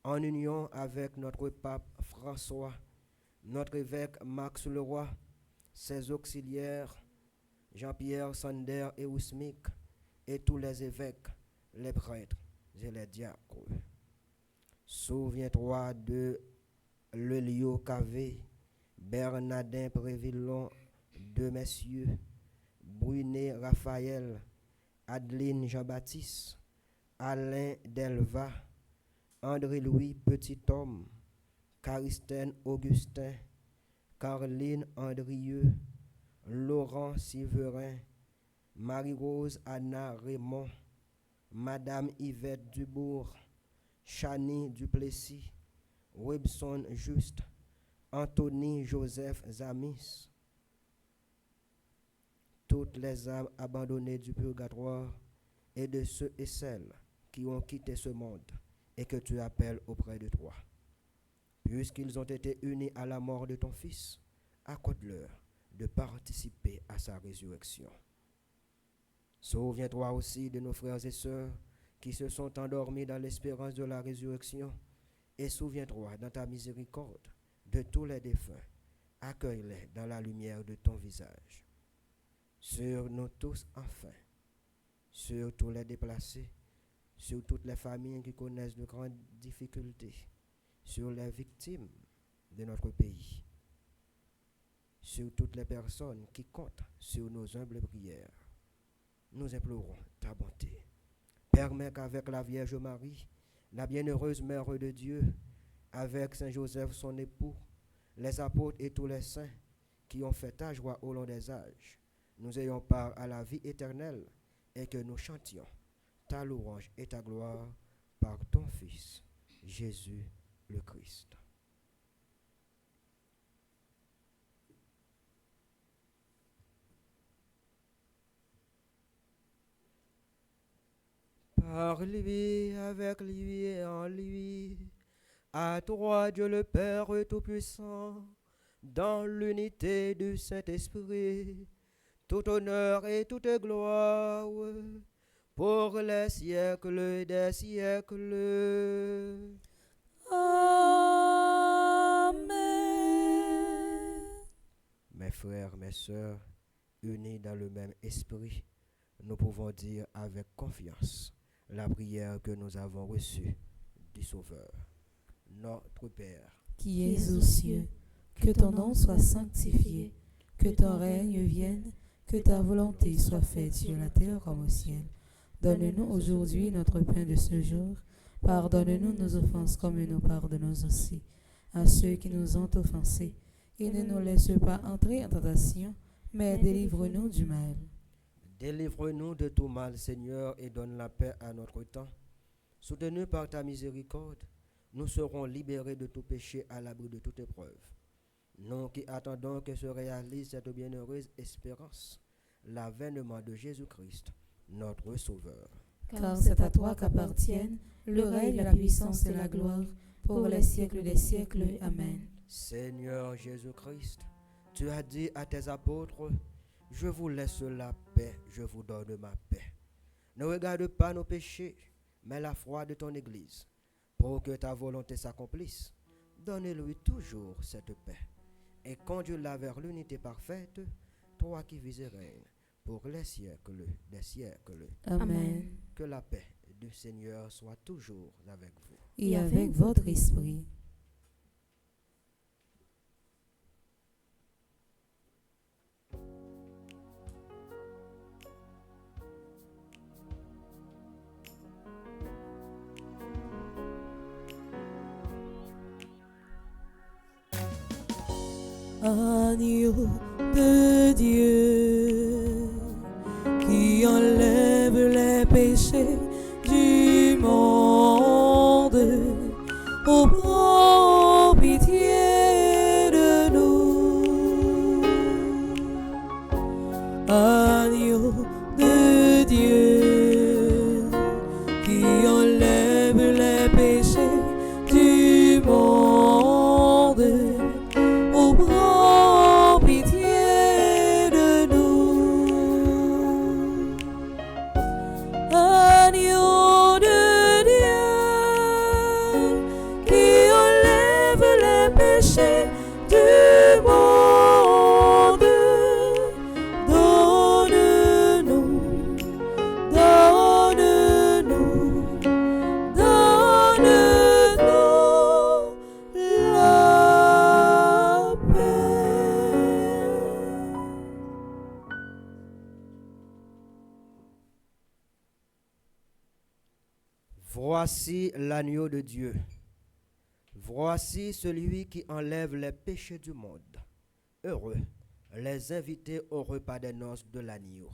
en union avec notre pape François, notre évêque Max Leroy, ses auxiliaires Jean-Pierre Sander et Ousmic, et tous les évêques, les prêtres et les diacres. Souviens-toi de Lelio Cavé, Bernardin Prévillon, de Messieurs, Brunet Raphaël, Adeline Jean-Baptiste, Alain Delva, André-Louis Petit-Homme, Caristène Augustin, Caroline Andrieux, Laurent Siverin, Marie-Rose Anna Raymond, Madame Yvette Dubourg, Chani Duplessis, Webson Juste, Anthony Joseph Zamis, toutes les âmes abandonnées du purgatoire et de ceux et celles qui ont quitté ce monde et que tu appelles auprès de toi. Puisqu'ils ont été unis à la mort de ton Fils, accorde-leur de participer à sa résurrection. Souviens-toi aussi de nos frères et sœurs qui se sont endormis dans l'espérance de la résurrection, et souviens-toi dans ta miséricorde de tous les défunts. Accueille-les dans la lumière de ton visage. Sur nous tous enfin, sur tous les déplacés, sur toutes les familles qui connaissent de grandes difficultés, sur les victimes de notre pays, sur toutes les personnes qui comptent sur nos humbles prières. Nous implorons ta bonté. Permets qu'avec la Vierge Marie, la bienheureuse Mère de Dieu, avec Saint Joseph son époux, les apôtres et tous les saints qui ont fait ta joie au long des âges, nous ayons part à la vie éternelle et que nous chantions ta louange et ta gloire par ton Fils, Jésus le Christ. Par lui, avec lui et en lui, à toi Dieu le Père Tout-Puissant, dans l'unité du Saint-Esprit, tout honneur et toute gloire, pour les siècles des siècles. Amen. Mes frères, mes sœurs, unis dans le même esprit, nous pouvons dire avec confiance la prière que nous avons reçue du Sauveur. Notre Père, Qui es aux cieux, que ton nom soit sanctifié, que ton règne vienne, que ta volonté soit faite sur la terre comme au ciel. Donne-nous aujourd'hui notre pain de ce jour. Pardonne-nous nos offenses comme nous pardonnons aussi à ceux qui nous ont offensés. Et ne nous laisse pas entrer en tentation, mais délivre-nous du mal. Délivre-nous de tout mal, Seigneur, et donne la paix à notre temps. Soutenus par ta miséricorde, nous serons libérés de tout péché à l'abri de toute épreuve. Nous qui attendons que se réalise cette bienheureuse espérance, l'avènement de Jésus-Christ, notre Sauveur. Car c'est à toi qu'appartiennent le règne, la puissance et la gloire, pour les siècles des siècles. Amen. Seigneur Jésus-Christ, tu as dit à tes apôtres, je vous laisse la paix, je vous donne ma paix. Ne regarde pas nos péchés, mais la foi de ton Église, pour que ta volonté s'accomplisse. Donne-lui toujours cette paix, et conduis-la vers l'unité parfaite, toi qui vis et règnes pour les siècles des siècles. Amen. Que la paix du Seigneur soit toujours avec vous. Et avec votre esprit. Agneau de Dieu qui enlève les péchés du monde, oh, prends pitié de nous. Agneau de Dieu qui enlève les péchés du monde, oh, prends pitié de nous. Agneau de Dieu qui enlève les péchés du monde, donne-nous, donne-nous, donne-nous la paix. Voici l'agneau de Dieu. Voici celui qui enlève les péchés du monde. Heureux les invités au repas des noces de l'agneau.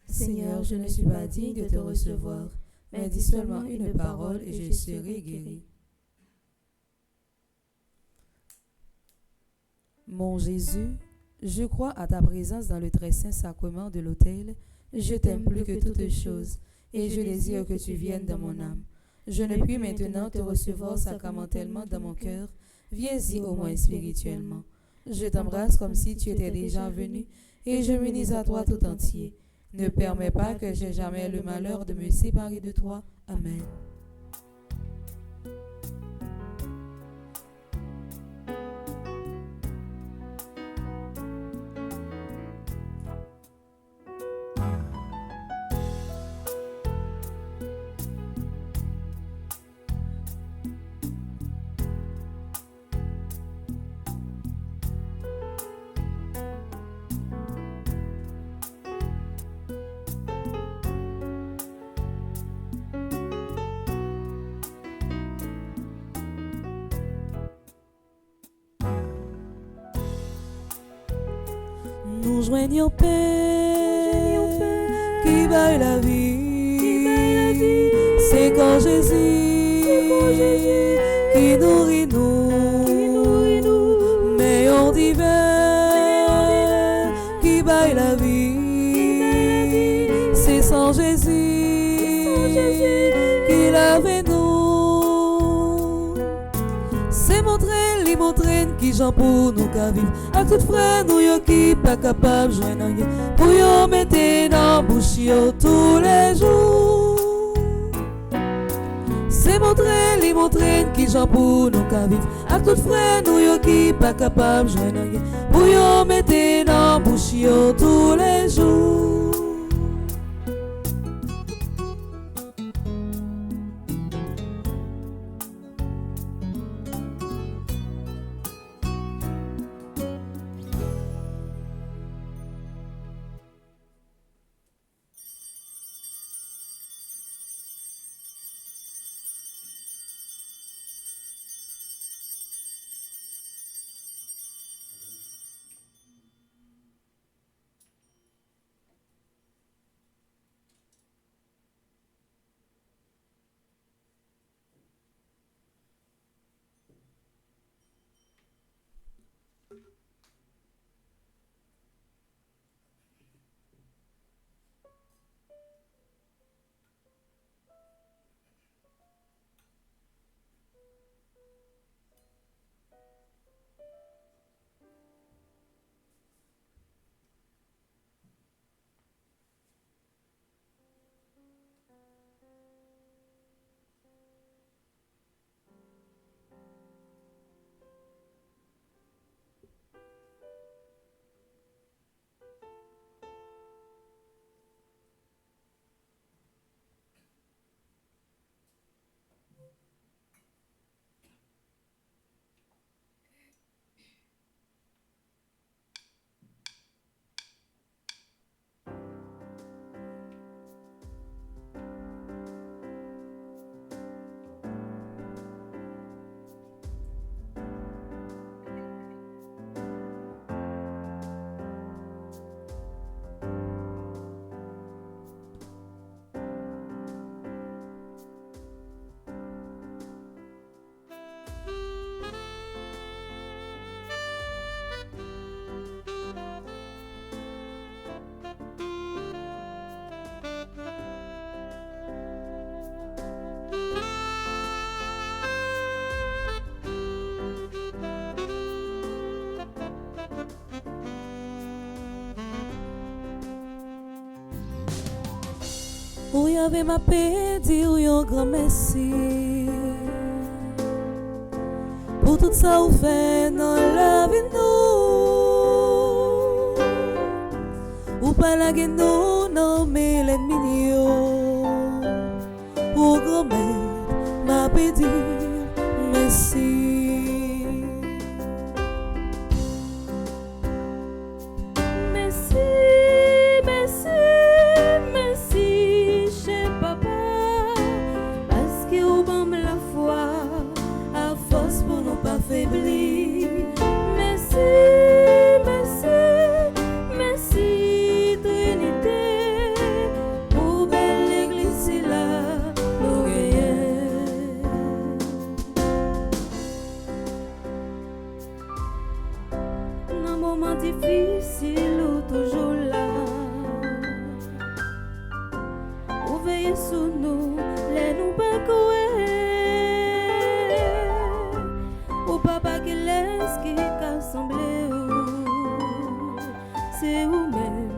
Seigneur, je ne suis pas digne de te recevoir, mais dis seulement une parole et je serai guéri. Mon Jésus, je crois à ta présence dans le très saint sacrement de l'autel. Je t'aime plus que toutes choses et je désire que tu viennes dans mon âme. Je ne puis maintenant te recevoir sacramentellement dans mon cœur. Viens-y au moins spirituellement. Je t'embrasse comme si tu étais déjà venu et je m'unis à toi tout entier. Ne permets pas que j'aie jamais le malheur de me séparer de toi. Amen. Nous joignons paix qui baille la vie. C'est quand Jésus qui nourrit nous. Meilleur divin qui baille la vie. C'est sans Jésus qui lave nous. C'est montrer qui j'en pour nous qu'à vivre. À tout frère nous yo qui pas capable joindre rien pour yo mettre dans bouche yo tous les jours. C'est montrer qui j'en pour nous qu'à vivre. À tout frère nous yo qui pas capable joindre rien pour yo mettre dans bouche yo tous les jours. Ou y avait ma paix, dire un grand merci. Pour tout ça ou fait dans la vie nous. Ou pas la gueule nous, non mais l'ennemi ou grand-mère, ma paix dire merci. Affaibli. Merci, merci, merci Trinité, pour belle église là, nous gagnons. Dans un moment difficile ou toujours là, vous veillez sur nous, les nous pas courir. Papa qui laisse qui assemblé, c'est vous-même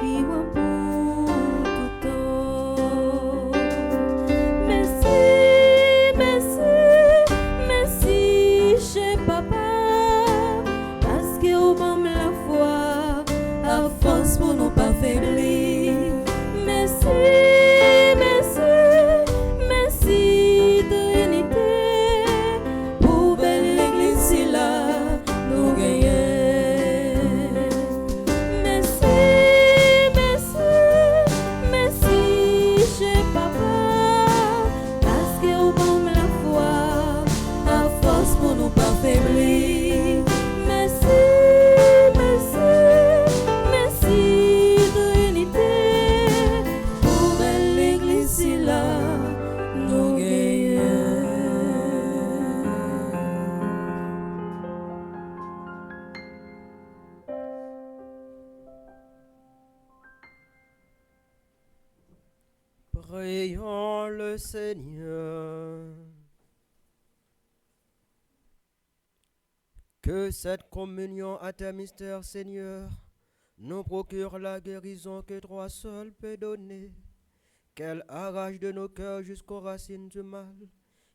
qui va pour tout temps. Merci, merci, merci chez papa, parce que vous m'aimez la foi, à force pour nous pas faiblir. Merci, merci, merci Trinité. Prions le Seigneur. Que cette communion à tes mystères, Seigneur, nous procure la guérison que toi seul peux donner. Qu'elle arrache de nos cœurs jusqu'aux racines du mal.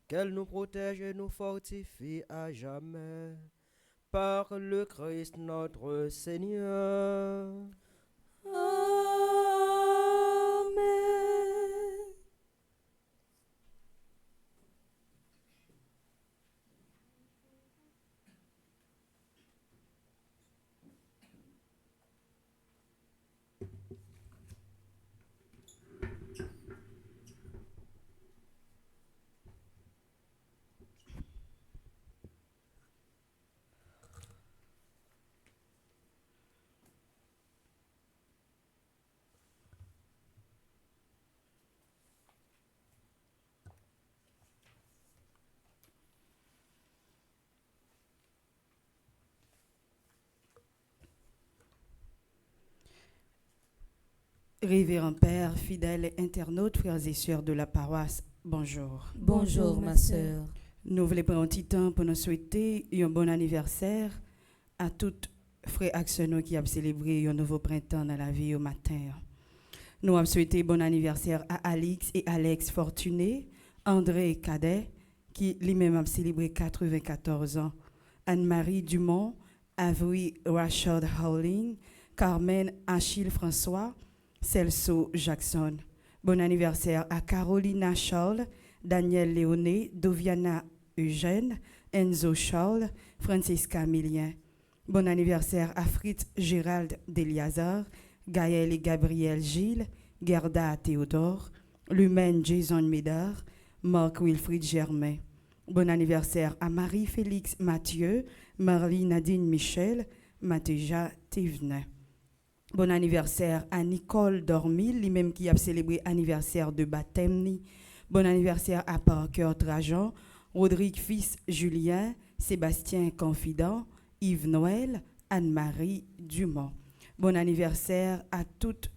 Qu'elle nous protège et nous fortifie à jamais. Par le Christ notre Seigneur. Révérend Père, fidèles internautes, frères et sœurs de la paroisse, bonjour. Bonjour ma sœur. Nous voulons prendre un petit temps pour nous souhaiter un bon anniversaire à toutes frères actionnaires qui ont célébré un nouveau printemps dans la vie au matin. Nous avons souhaité bon anniversaire à Alix et Alex Fortuné, André Cadet, qui lui-même a célébré 94 ans, Anne-Marie Dumont, Avery Rashad Howling, Carmen Achille François, Celso Jackson. Bon anniversaire à Carolina Charles, Daniel Léoné, Doviana Eugène, Enzo Charles, Francisca Millien. Bon anniversaire à Fritz Gérald Deliazar, Gaël et Gabriel Gilles, Gerda Théodore, Lumen Jason Médard, Marc Wilfried Germain. Bon anniversaire à Marie-Félix Mathieu, Marlie Nadine Michel, Matéja Thévenin. Bon anniversaire à Nicole Dormil, lui-même qui a célébré anniversaire de baptême. Bon anniversaire à Parker Trajan, Rodrigue Fils Julien, Sébastien Confident, Yves Noël, Anne-Marie Dumont. Bon anniversaire à toutes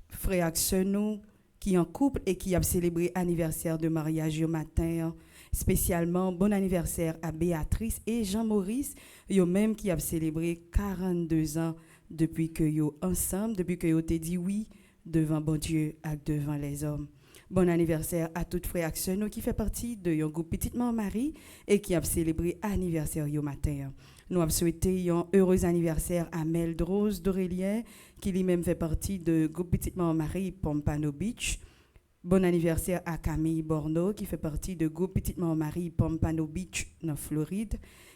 frères Axenou qui en couple et qui a célébré anniversaire de mariage au matin. Spécialement, bon anniversaire à Béatrice et Jean-Maurice, eux même qui a célébré 42 ans depuis que yo ensemble, depuis que yo te dit oui devant bon Dieu et devant les hommes. Bon anniversaire à toutes frères et sœurs nous qui fait partie de un groupe Petite Mère Marie et qui a célébré anniversaire au matin. Nous avons souhaité un heureux anniversaire à Mel Rose d'Aurélien qui lui-même fait partie de groupe Petite Mère Marie Pompano Beach. Bon anniversaire à Camille Borneau qui fait partie de groupe Petite Mère Marie Pompano Beach en Floride.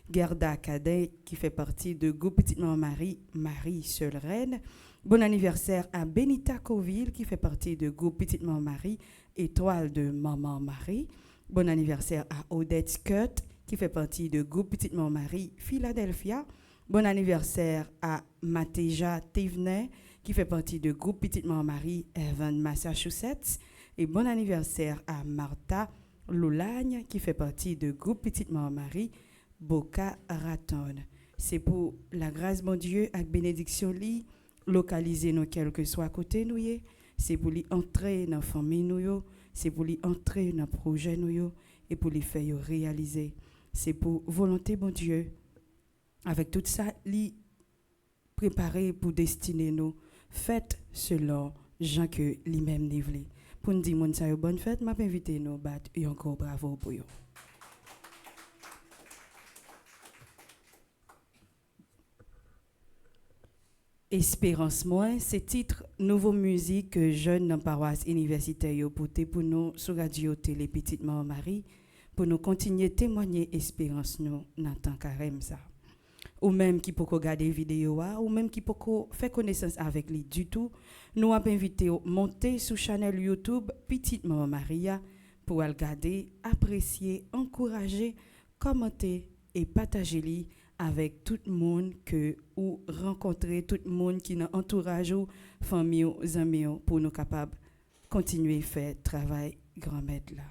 Gerda Cadet qui fait partie de groupe Petite Mère Marie Marie Seule Reine. Bon anniversaire à Benita Coville qui fait partie de groupe Petite Mère Marie Étoile de Maman Marie. Bon anniversaire à Odette Scott qui fait partie de groupe Petite Mère Marie Philadelphia. Bon anniversaire à Mateja Thévenet qui fait partie de groupe Petite Mère Marie Evan Massachusetts. Et bon anniversaire à Martha Loulagne qui fait partie de groupe Petite Mère Marie Boca Raton. C'est pour la grâce de Dieu et bénédiction li localiser nous quel que soit côté nous y. C'est pour lui entrer dans la famille nous, c'est pour lui entrer dans le projet nous et pour lui faire réaliser. C'est pour volonté bon Dieu. Avec tout ça, lui préparer pour destiner nous. Faites selon Jean que lui-même nivelé. Pour nous dire ça bonne fête, m'a invité nous battre et encore bravo pour vous. Espérance moi, c'est titre nouveau musique que jeune dans paroisse universitaire yo porté pour nous sur radio télé Petite Mère Marie pour nous continuer témoigner espérance nous dans temps carême ça. Ou même qui peut regarder vidéo ou même qui peut faire connaissance avec lui du tout, nous avons invité à monter sur chaîne YouTube Petite Mère Maria pour regarder, apprécier, encourager, commenter et partager li avec tout le monde que ou rencontrer tout le monde qui dans entourage ou famille ou amis pour nous capables continuer faire travail grand maître là.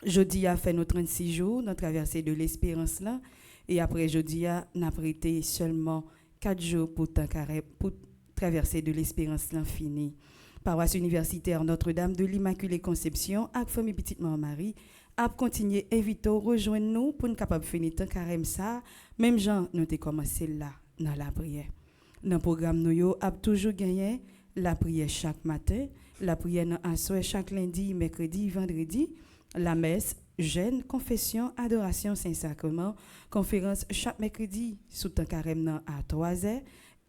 Jeudi a fait nos 36 jours dans traversée de l'espérance là et après jeudi a n'a prêté seulement 4 jours pour traverser de l'espérance là fini. Paroisse universitaire Notre-Dame de l'Immaculée Conception avec famille Petite Mère Marie a continué inviter rejoindre nous pour nous capable finir tant carême ça même gens nous t'ai commencé là dans la prière. Dans programme nous yo a toujours gagné la prière chaque matin, la prière en soir chaque lundi, mercredi, vendredi, la messe, jeûne, confession, adoration Saint-Sacrement, conférence chaque mercredi sous temps carême à 3h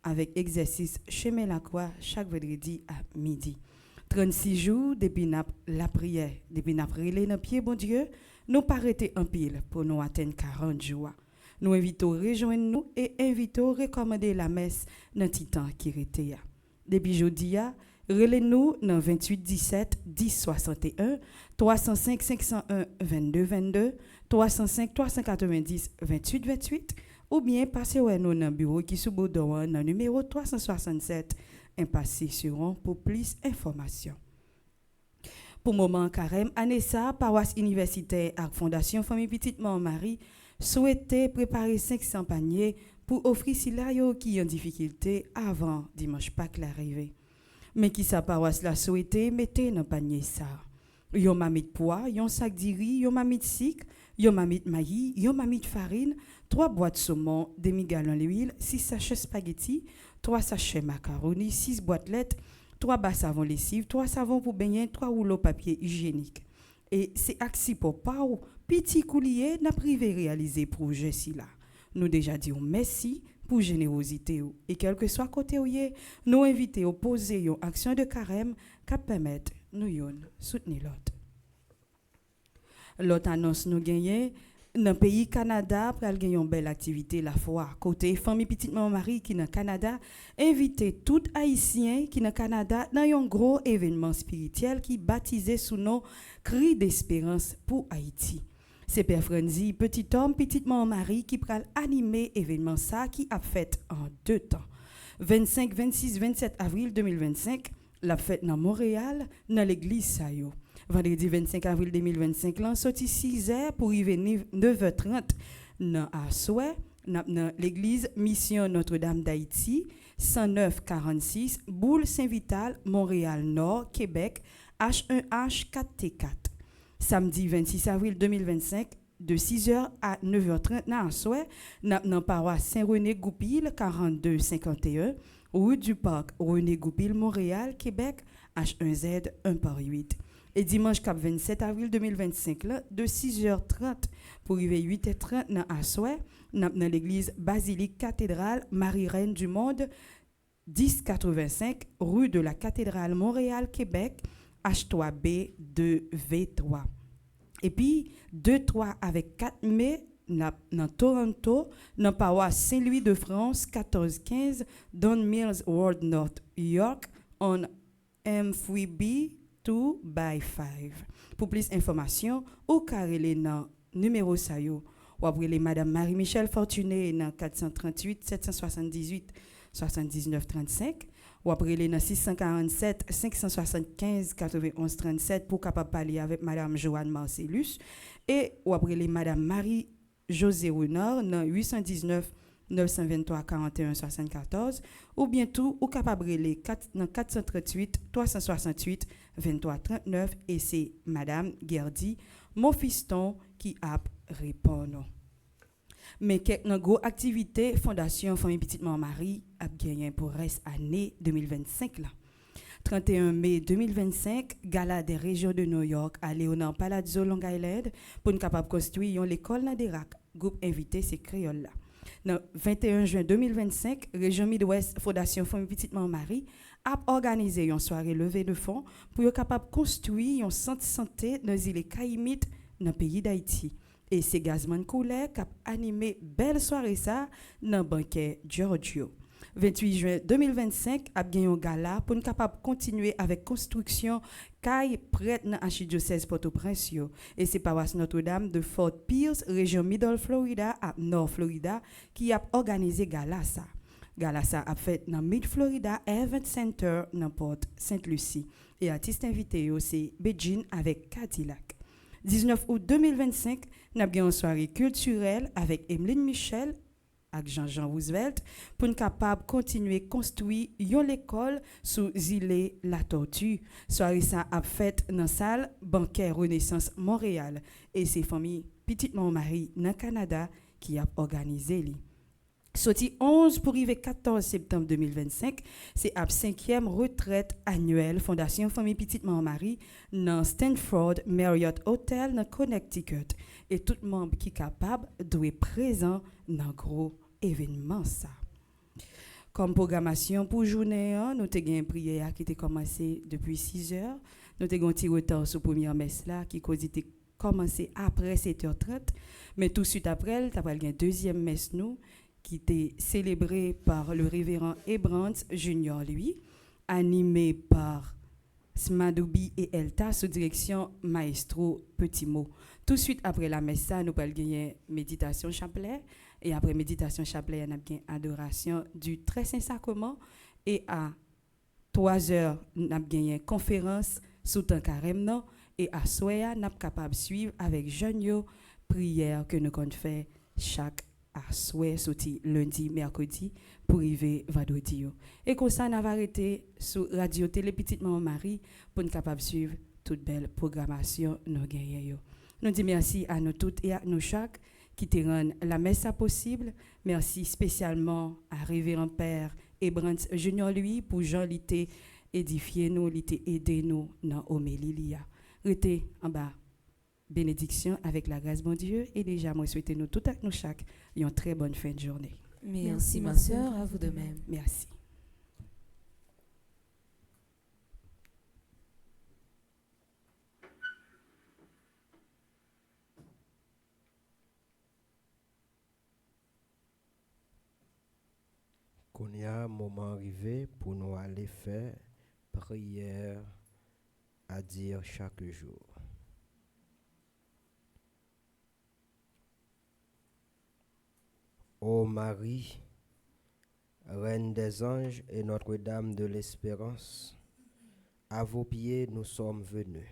avec exercice chemin la croix chaque vendredi à midi. 36 jours depuis la prière, depuis n'a relé dans pied bon Dieu, nous pas arrêter en pile pour nous atteindre 40 jours. Nous invitons rejoindre nous et invitons recommander la messe dans titan qui était. Depuis jeudi relez nous dans 28 17 10 61 305 501 22 22 305 390 28 28 ou bien passez au nous dans bureau qui sous Baudouin dans numéro 367 impassé sur pour plus d'informations. Pour moment carême, Anessa, paroisse universitaire et Fondation Famille Petite Mère Marie souhaitait préparer 500 paniers pour offrir silayo qui en difficulté avant dimanche Pâques l'arrivée. Mais qui sa paroisse la souhaité mettez dans panier ça. Yon mamite pois, yon sac d'iri, yon mamite sucre, yon mamite maïs, yon mamite farine, 3 boîtes saumon, demi-gallon d'huile, 6 sachets spaghetti, 3 sachets macaroni, 6 boîtes lettres, 3 bas savons lessive, 3 savons pour baigner, 3 rouleaux papier hygiénique. Et c'est axi pour pas ou petit coulier n'a privé réaliser projet si là. Nous déjà disons merci pour générosité ou et quel que soit côté où nous inviter à poser une action de carême qui permettre nous yon soutenir l'autre. L'autre annonce nous gagner dans le pays Canada pour gagner une belle activité la fois côté famille Petite Mère Marie qui dans Canada inviter tout haïtien qui dans Canada dans un gros événement spirituel qui baptisé sous nom Cri d'espérance pour Haïti. C'est Père Frenzy, petit homme, petite Mère Marie qui pral animer événement ça qui a fait en 2 temps. 25, 26, 27 avril 2025, la fête dans Montréal, dans l'église Sayo. Vendredi 25 avril 2025, l'an sorti 6h pour arriver 9h30 dans Assoué, dans l'église Mission Notre-Dame d'Haïti, 109-46, Boule Saint-Vital, Montréal Nord, Québec, H1H 4T4. Samedi 26 avril 2025, de 6h à 9h30 dans Assoué, dans paroisse Saint-René Goupil, 4251, rue du Parc René Goupil, Montréal, Québec, H1Z 1 par 8. Et dimanche 27 avril 2025, là, de 6h30 pour arriver 8h30 dans Assoy, dans l'église Basilique Cathédrale Marie-Reine du Monde, 1085 rue de la Cathédrale Montréal, Québec, H3B 2V3. Et puis, 2-3 avec 4 mai, dans Toronto, dans paroisse Saint-Louis de France, 1415, Don Mills Road, North York, on M3B 2x5. Pour plus d'informations, ou carrelez dans numéro sayo, ou appelez Madame Marie-Michel Fortuné dans 438 778 79 35, ou appelez dans 647 575 91 37 pour capable parler avec Madame Joanne Marcellus, et ou appelez Madame Marie-Josée Renard dans 819 923 41 74, ou bientôt ou capable les 438 368 23 39, et c'est Madame Gerdy mon fiston qui a répondu. Mais quelques gros activités Fondation Famille Petite Mort Marie a gagné pour reste année 2025 là. 31 mai 2025, gala des régions de New York à Léonard Palazzo Long Island pour nous capable construire l'école Naderac. Groupe invité c'est créole là. Le 21 juin 2025, région Midwest Fondation Famille Petite Mort Marie a organisé une soirée levée de fonds pour être capable de construire un centre de santé dans les îles Caïmites dans le pays d'Haïti. Et c'est Gazman Coulet qui a animé belle soirée ça dans le banquet Giorgio. 28 juin 2025, a gagné un gala pour nous capable continuer avec construction caille prête dans l'archidiocèse Port-au-Prince. Et c'est paroisse Notre-Dame de Fort Pierce, région Middle Florida à Nord Florida qui a organisé gala ça. Gala ça a fait dans Mid Florida Event Center dans Port Sainte-Lucie. Et artiste invité c'est Beijing avec Cadillac. 19 août 2025, nous avons une soirée culturelle avec Emeline Michel avec Jean-Jean Roosevelt pour nous capable continuer à construire une école sous île La Tortue. Soirée ça a fait dans la salle banquet Renaissance Montréal et c'est famille Petite Mort Marie dans Canada qui a organisé li. Sorti 11 pour arriver 14 septembre 2025, c'est la 5e retraite annuelle Fondation Famille Petite Mort Marie dans Stanford Marriott Hotel dans Connecticut. Et tout le monde qui est capable doit être présent dans gros événement ça. Comme programmation pour journée, nous avons une prière qui a commencé depuis 6 heures. Nous avons un petit retard sur la première messe là qui a commencé après 7h30. Mais tout de suite après, nous avons une deuxième messe nous qui était célébrée par le révérend Ebrant Junior lui, animé par Smadoubi et Elta sous direction Maestro Petit Mot. Tout de suite après la messe, nous allons gagner méditation chapelet. Et après méditation chapelet, nous avons gagné adoration du Très Saint Sacrement. Et à 3 heures, nous avons gagné conférence sous temps carême. Et à soya, nous sommes capables de suivre avec jeune prière que nous avons fait chaque à souhait sorti lundi, mercredi pour arriver vendredi. Et comme ça, nous avons arrêté sur Radio Télé Petite Mort Marie pour nous capable suivre toute belle programmation nous gagnons. Nous disons merci à nous toutes et à nous chaque qui te rendent la messe possible. Merci spécialement à Révérend Père Ebrant Junior lui pour Jean l'été édifier nous, l'été aider nous dans homélie. Restez en bas. Bénédiction avec la grâce de mon Dieu et déjà moi souhaitez nous tout à nous chaque une très bonne fin de journée. Merci ma sœur, à vous de même. Merci. Qu'on y a un moment arrivé pour nous aller faire prière à dire chaque jour. Ô Marie, Reine des anges et Notre-Dame de l'Espérance, à vos pieds nous sommes venus.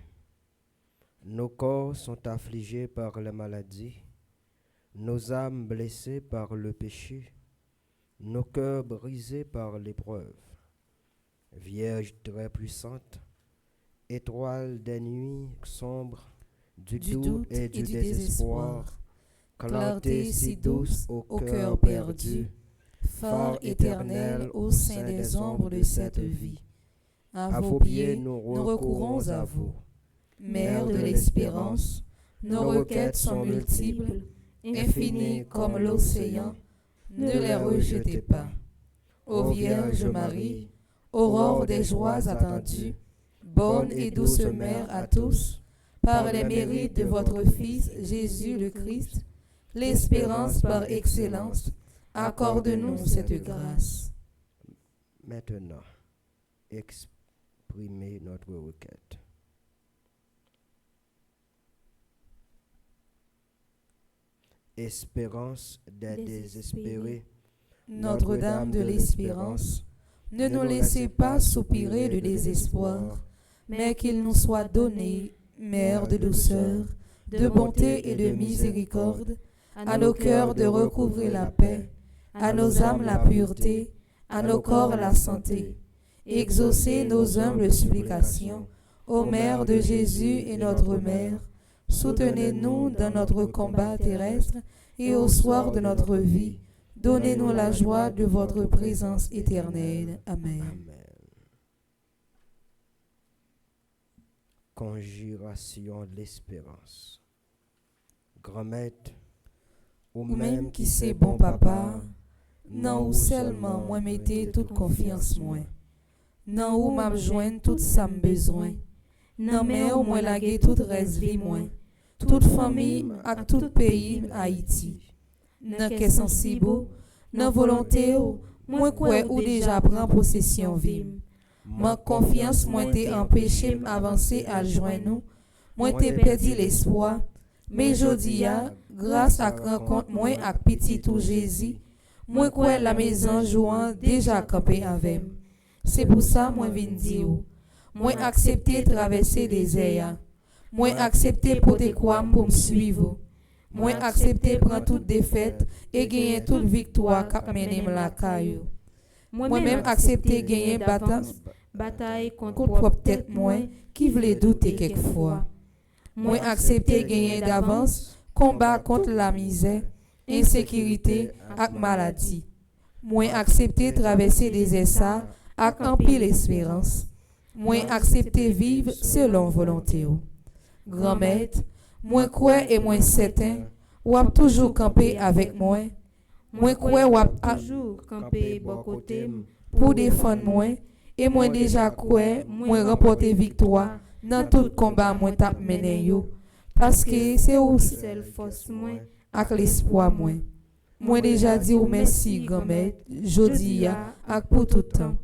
Nos corps sont affligés par la maladie, nos âmes blessées par le péché, nos cœurs brisés par l'épreuve. Vierge très puissante, étoile des nuits sombres, du doute et du désespoir, clarté si douce au cœur perdu, phare éternel au sein des ombres de cette vie. À vos pieds, nous recourons à vous. Mère de l'espérance, nos requêtes sont multiples, infinies comme l'océan, ne les rejetez pas. Ô Vierge Marie, aurore des joies attendues, bonne et douce mère à tous, par les mérites de votre Fils Jésus le Christ, l'espérance par excellence, accorde-nous cette grâce. Maintenant, exprimez notre requête. Espérance des désespérés, Notre-Dame de l'Espérance, ne nous laissez pas soupirer de désespoir, mais qu'il nous soit donné, Mère de douceur, de bonté et de miséricorde, à nos cœurs de recouvrer la paix, à nos âmes la pureté, à nos corps la santé. Exaucez nos humbles supplications, ô Mère de Jésus et notre Mère, soutenez-nous dans notre combat terrestre et au soir de notre vie. Donnez-nous la joie de votre présence éternelle. Amen. Amen. Conjuration de l'espérance. Grand-maître, Ou même qui c'est bon papa, non ou seulement moi mettez toute confiance moi. Non ou m'a joindre tout ça me besoin. Non mais ou moi laguer toute reste vie moi. Toute famille à tout pays Haïti. Non qu'est sensible, non volonté ou, moi quoi ou déjà prend possession vie. Ma confiance moi t'ai empêché m'avancer à joindre nous. Moi t'ai perdu l'espoir. Mais jodi a, grâce à rencontre moi avec petit tout Jésus, moi quoi la maison jouant déjà campé avec. C'est pour ça moi vinn dire, moi accepter traverser des airs, moi accepter porter quoi pour me suivre, moi accepter prendre toute défaite et gagner toute victoire qu'a mené la caillou. Moi-même accepter gagner bataille contre propre tête moi qui voulait douter quelquefois. Moi accepter gagner d'avance combat contre la misère, insécurité et maladie. Moi accepter traverser des essais avec ampli l'espérance. Moi accepter vivre selon volonté. Grand-maître, moi crois et moi certain, ou a toujours camper avec moi. Moi crois ou a toujours camper bon côté pour défendre moi et moi déjà crois moi remporter victoire dans tout combat moi t'a mené yo parce que c'est où seule force moi avec l'espoir moi. Moi déjà dit ou merci grand-mère jodi a ak pour tout temps.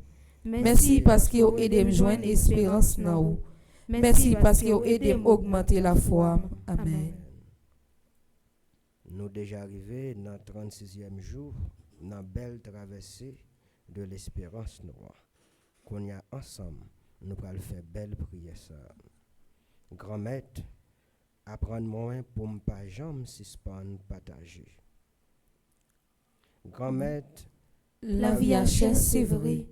Merci parce que vous aidé me joindre espérance dans vous. Merci parce que vous aidé m'augmenter la foi. Amen. nous déjà arrivés dans le 36e jour, dans la belle traversée de l'espérance noire. Qu'on y a ensemble, nous allons faire belle prière ça. Grand-maître, apprends-moi pour ne pas jamais suspendre partager. Grand-maître, La vie a cher, c'est vrai.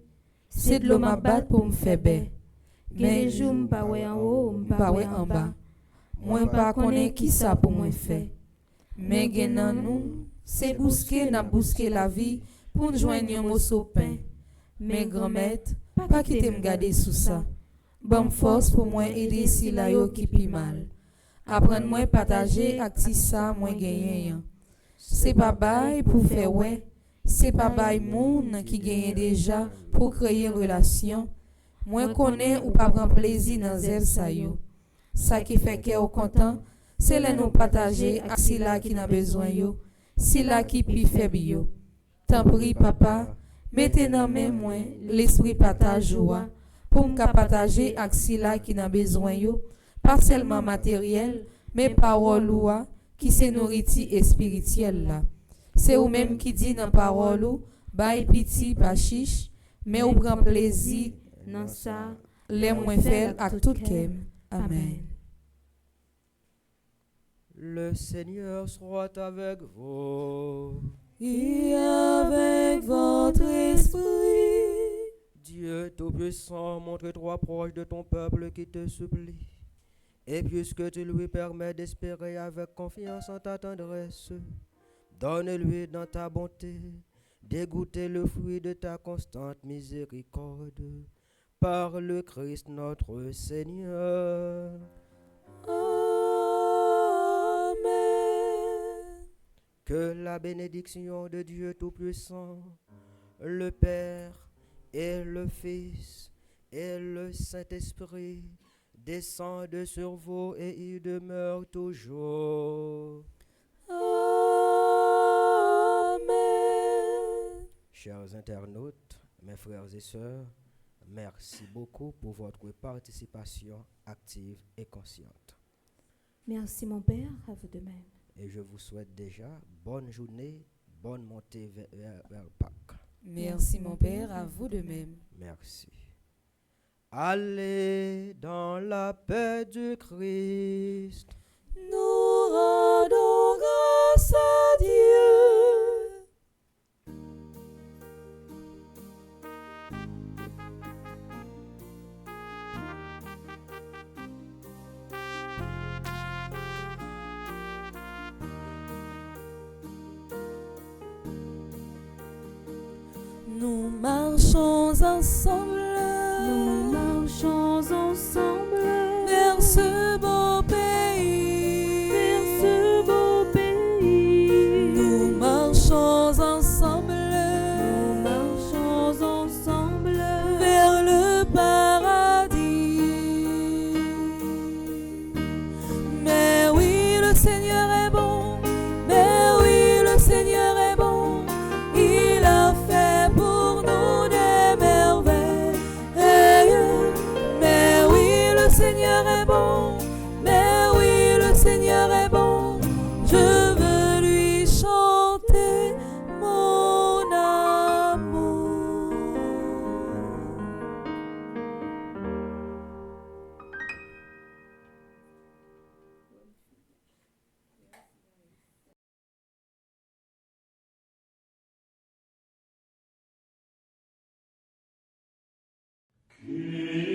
C'est de l'eau m'a battre pour me faire baie. Mais je ne pas en haut, pas en bas. Moi pas connaît qui ça pour moi faire. Mais genan nous, c'est bousquer la vie pour nous joindre un morceau de pain. Mais grand-maître, pas quitter me garder sous ça. Bonne force pour moi aider si la yo qui pi mal. Apprendre-moi partager ak si ça moi gagner. C'est pas bail pour faire ouais. C'est pas bail moun qui gagne déjà pour créer relation. Moi connais ou pas prendre plaisir dans zèle ça yo. Ça qui fait que au content, c'est là nous partager ak si là qui n'a besoin yo, si là qui pi faible yo. Tant prie papa, mettez dans mes mains l'esprit partage joie pour me partager ak si là qui n'a besoin yo, pas seulement matériel, mais parole ou qui c'est nourriture et spirituelle là. C'est ou même qui dit dans parole ou bay piti pas chiche, mais ou prend plaisir dans ça, les moins faire ak tout cœur. Amen. le Seigneur soit avec vous. Et avec votre esprit. Dieu Tout-Puissant, montre-toi proche de ton peuple qui te supplie. Et puisque tu lui permets d'espérer avec confiance en ta tendresse, donne-lui dans ta bonté dégoûter le fruit de ta constante miséricorde, par le Christ notre Seigneur. Amen. Que la bénédiction de Dieu Tout-Puissant, le Père et le Fils et le Saint-Esprit descendent sur vous et y demeurent toujours. Amen. Chers internautes, mes frères et sœurs, merci beaucoup pour votre participation active et consciente. Merci mon Père, à vous de même. Et je vous souhaite déjà bonne journée, bonne montée vers Pâques. Merci mon Père, à vous de même. Merci. Allez dans la paix du Christ. Nous rendons grâce à Dieu. Nous marchons ensemble. Nous marchons ensemble Vers ce beau pays. vers ce beau pays. Nous marchons ensemble. Nous marchons ensemble Vers le paradis. Mais oui, le Seigneur est bon. Mais oui, le Seigneur est bon. Il a fait pour nous des merveilles. Mais oui, le Seigneur est bon. Mais oui, le Seigneur est bon. Je veux lui chanter mon amour. Kyrie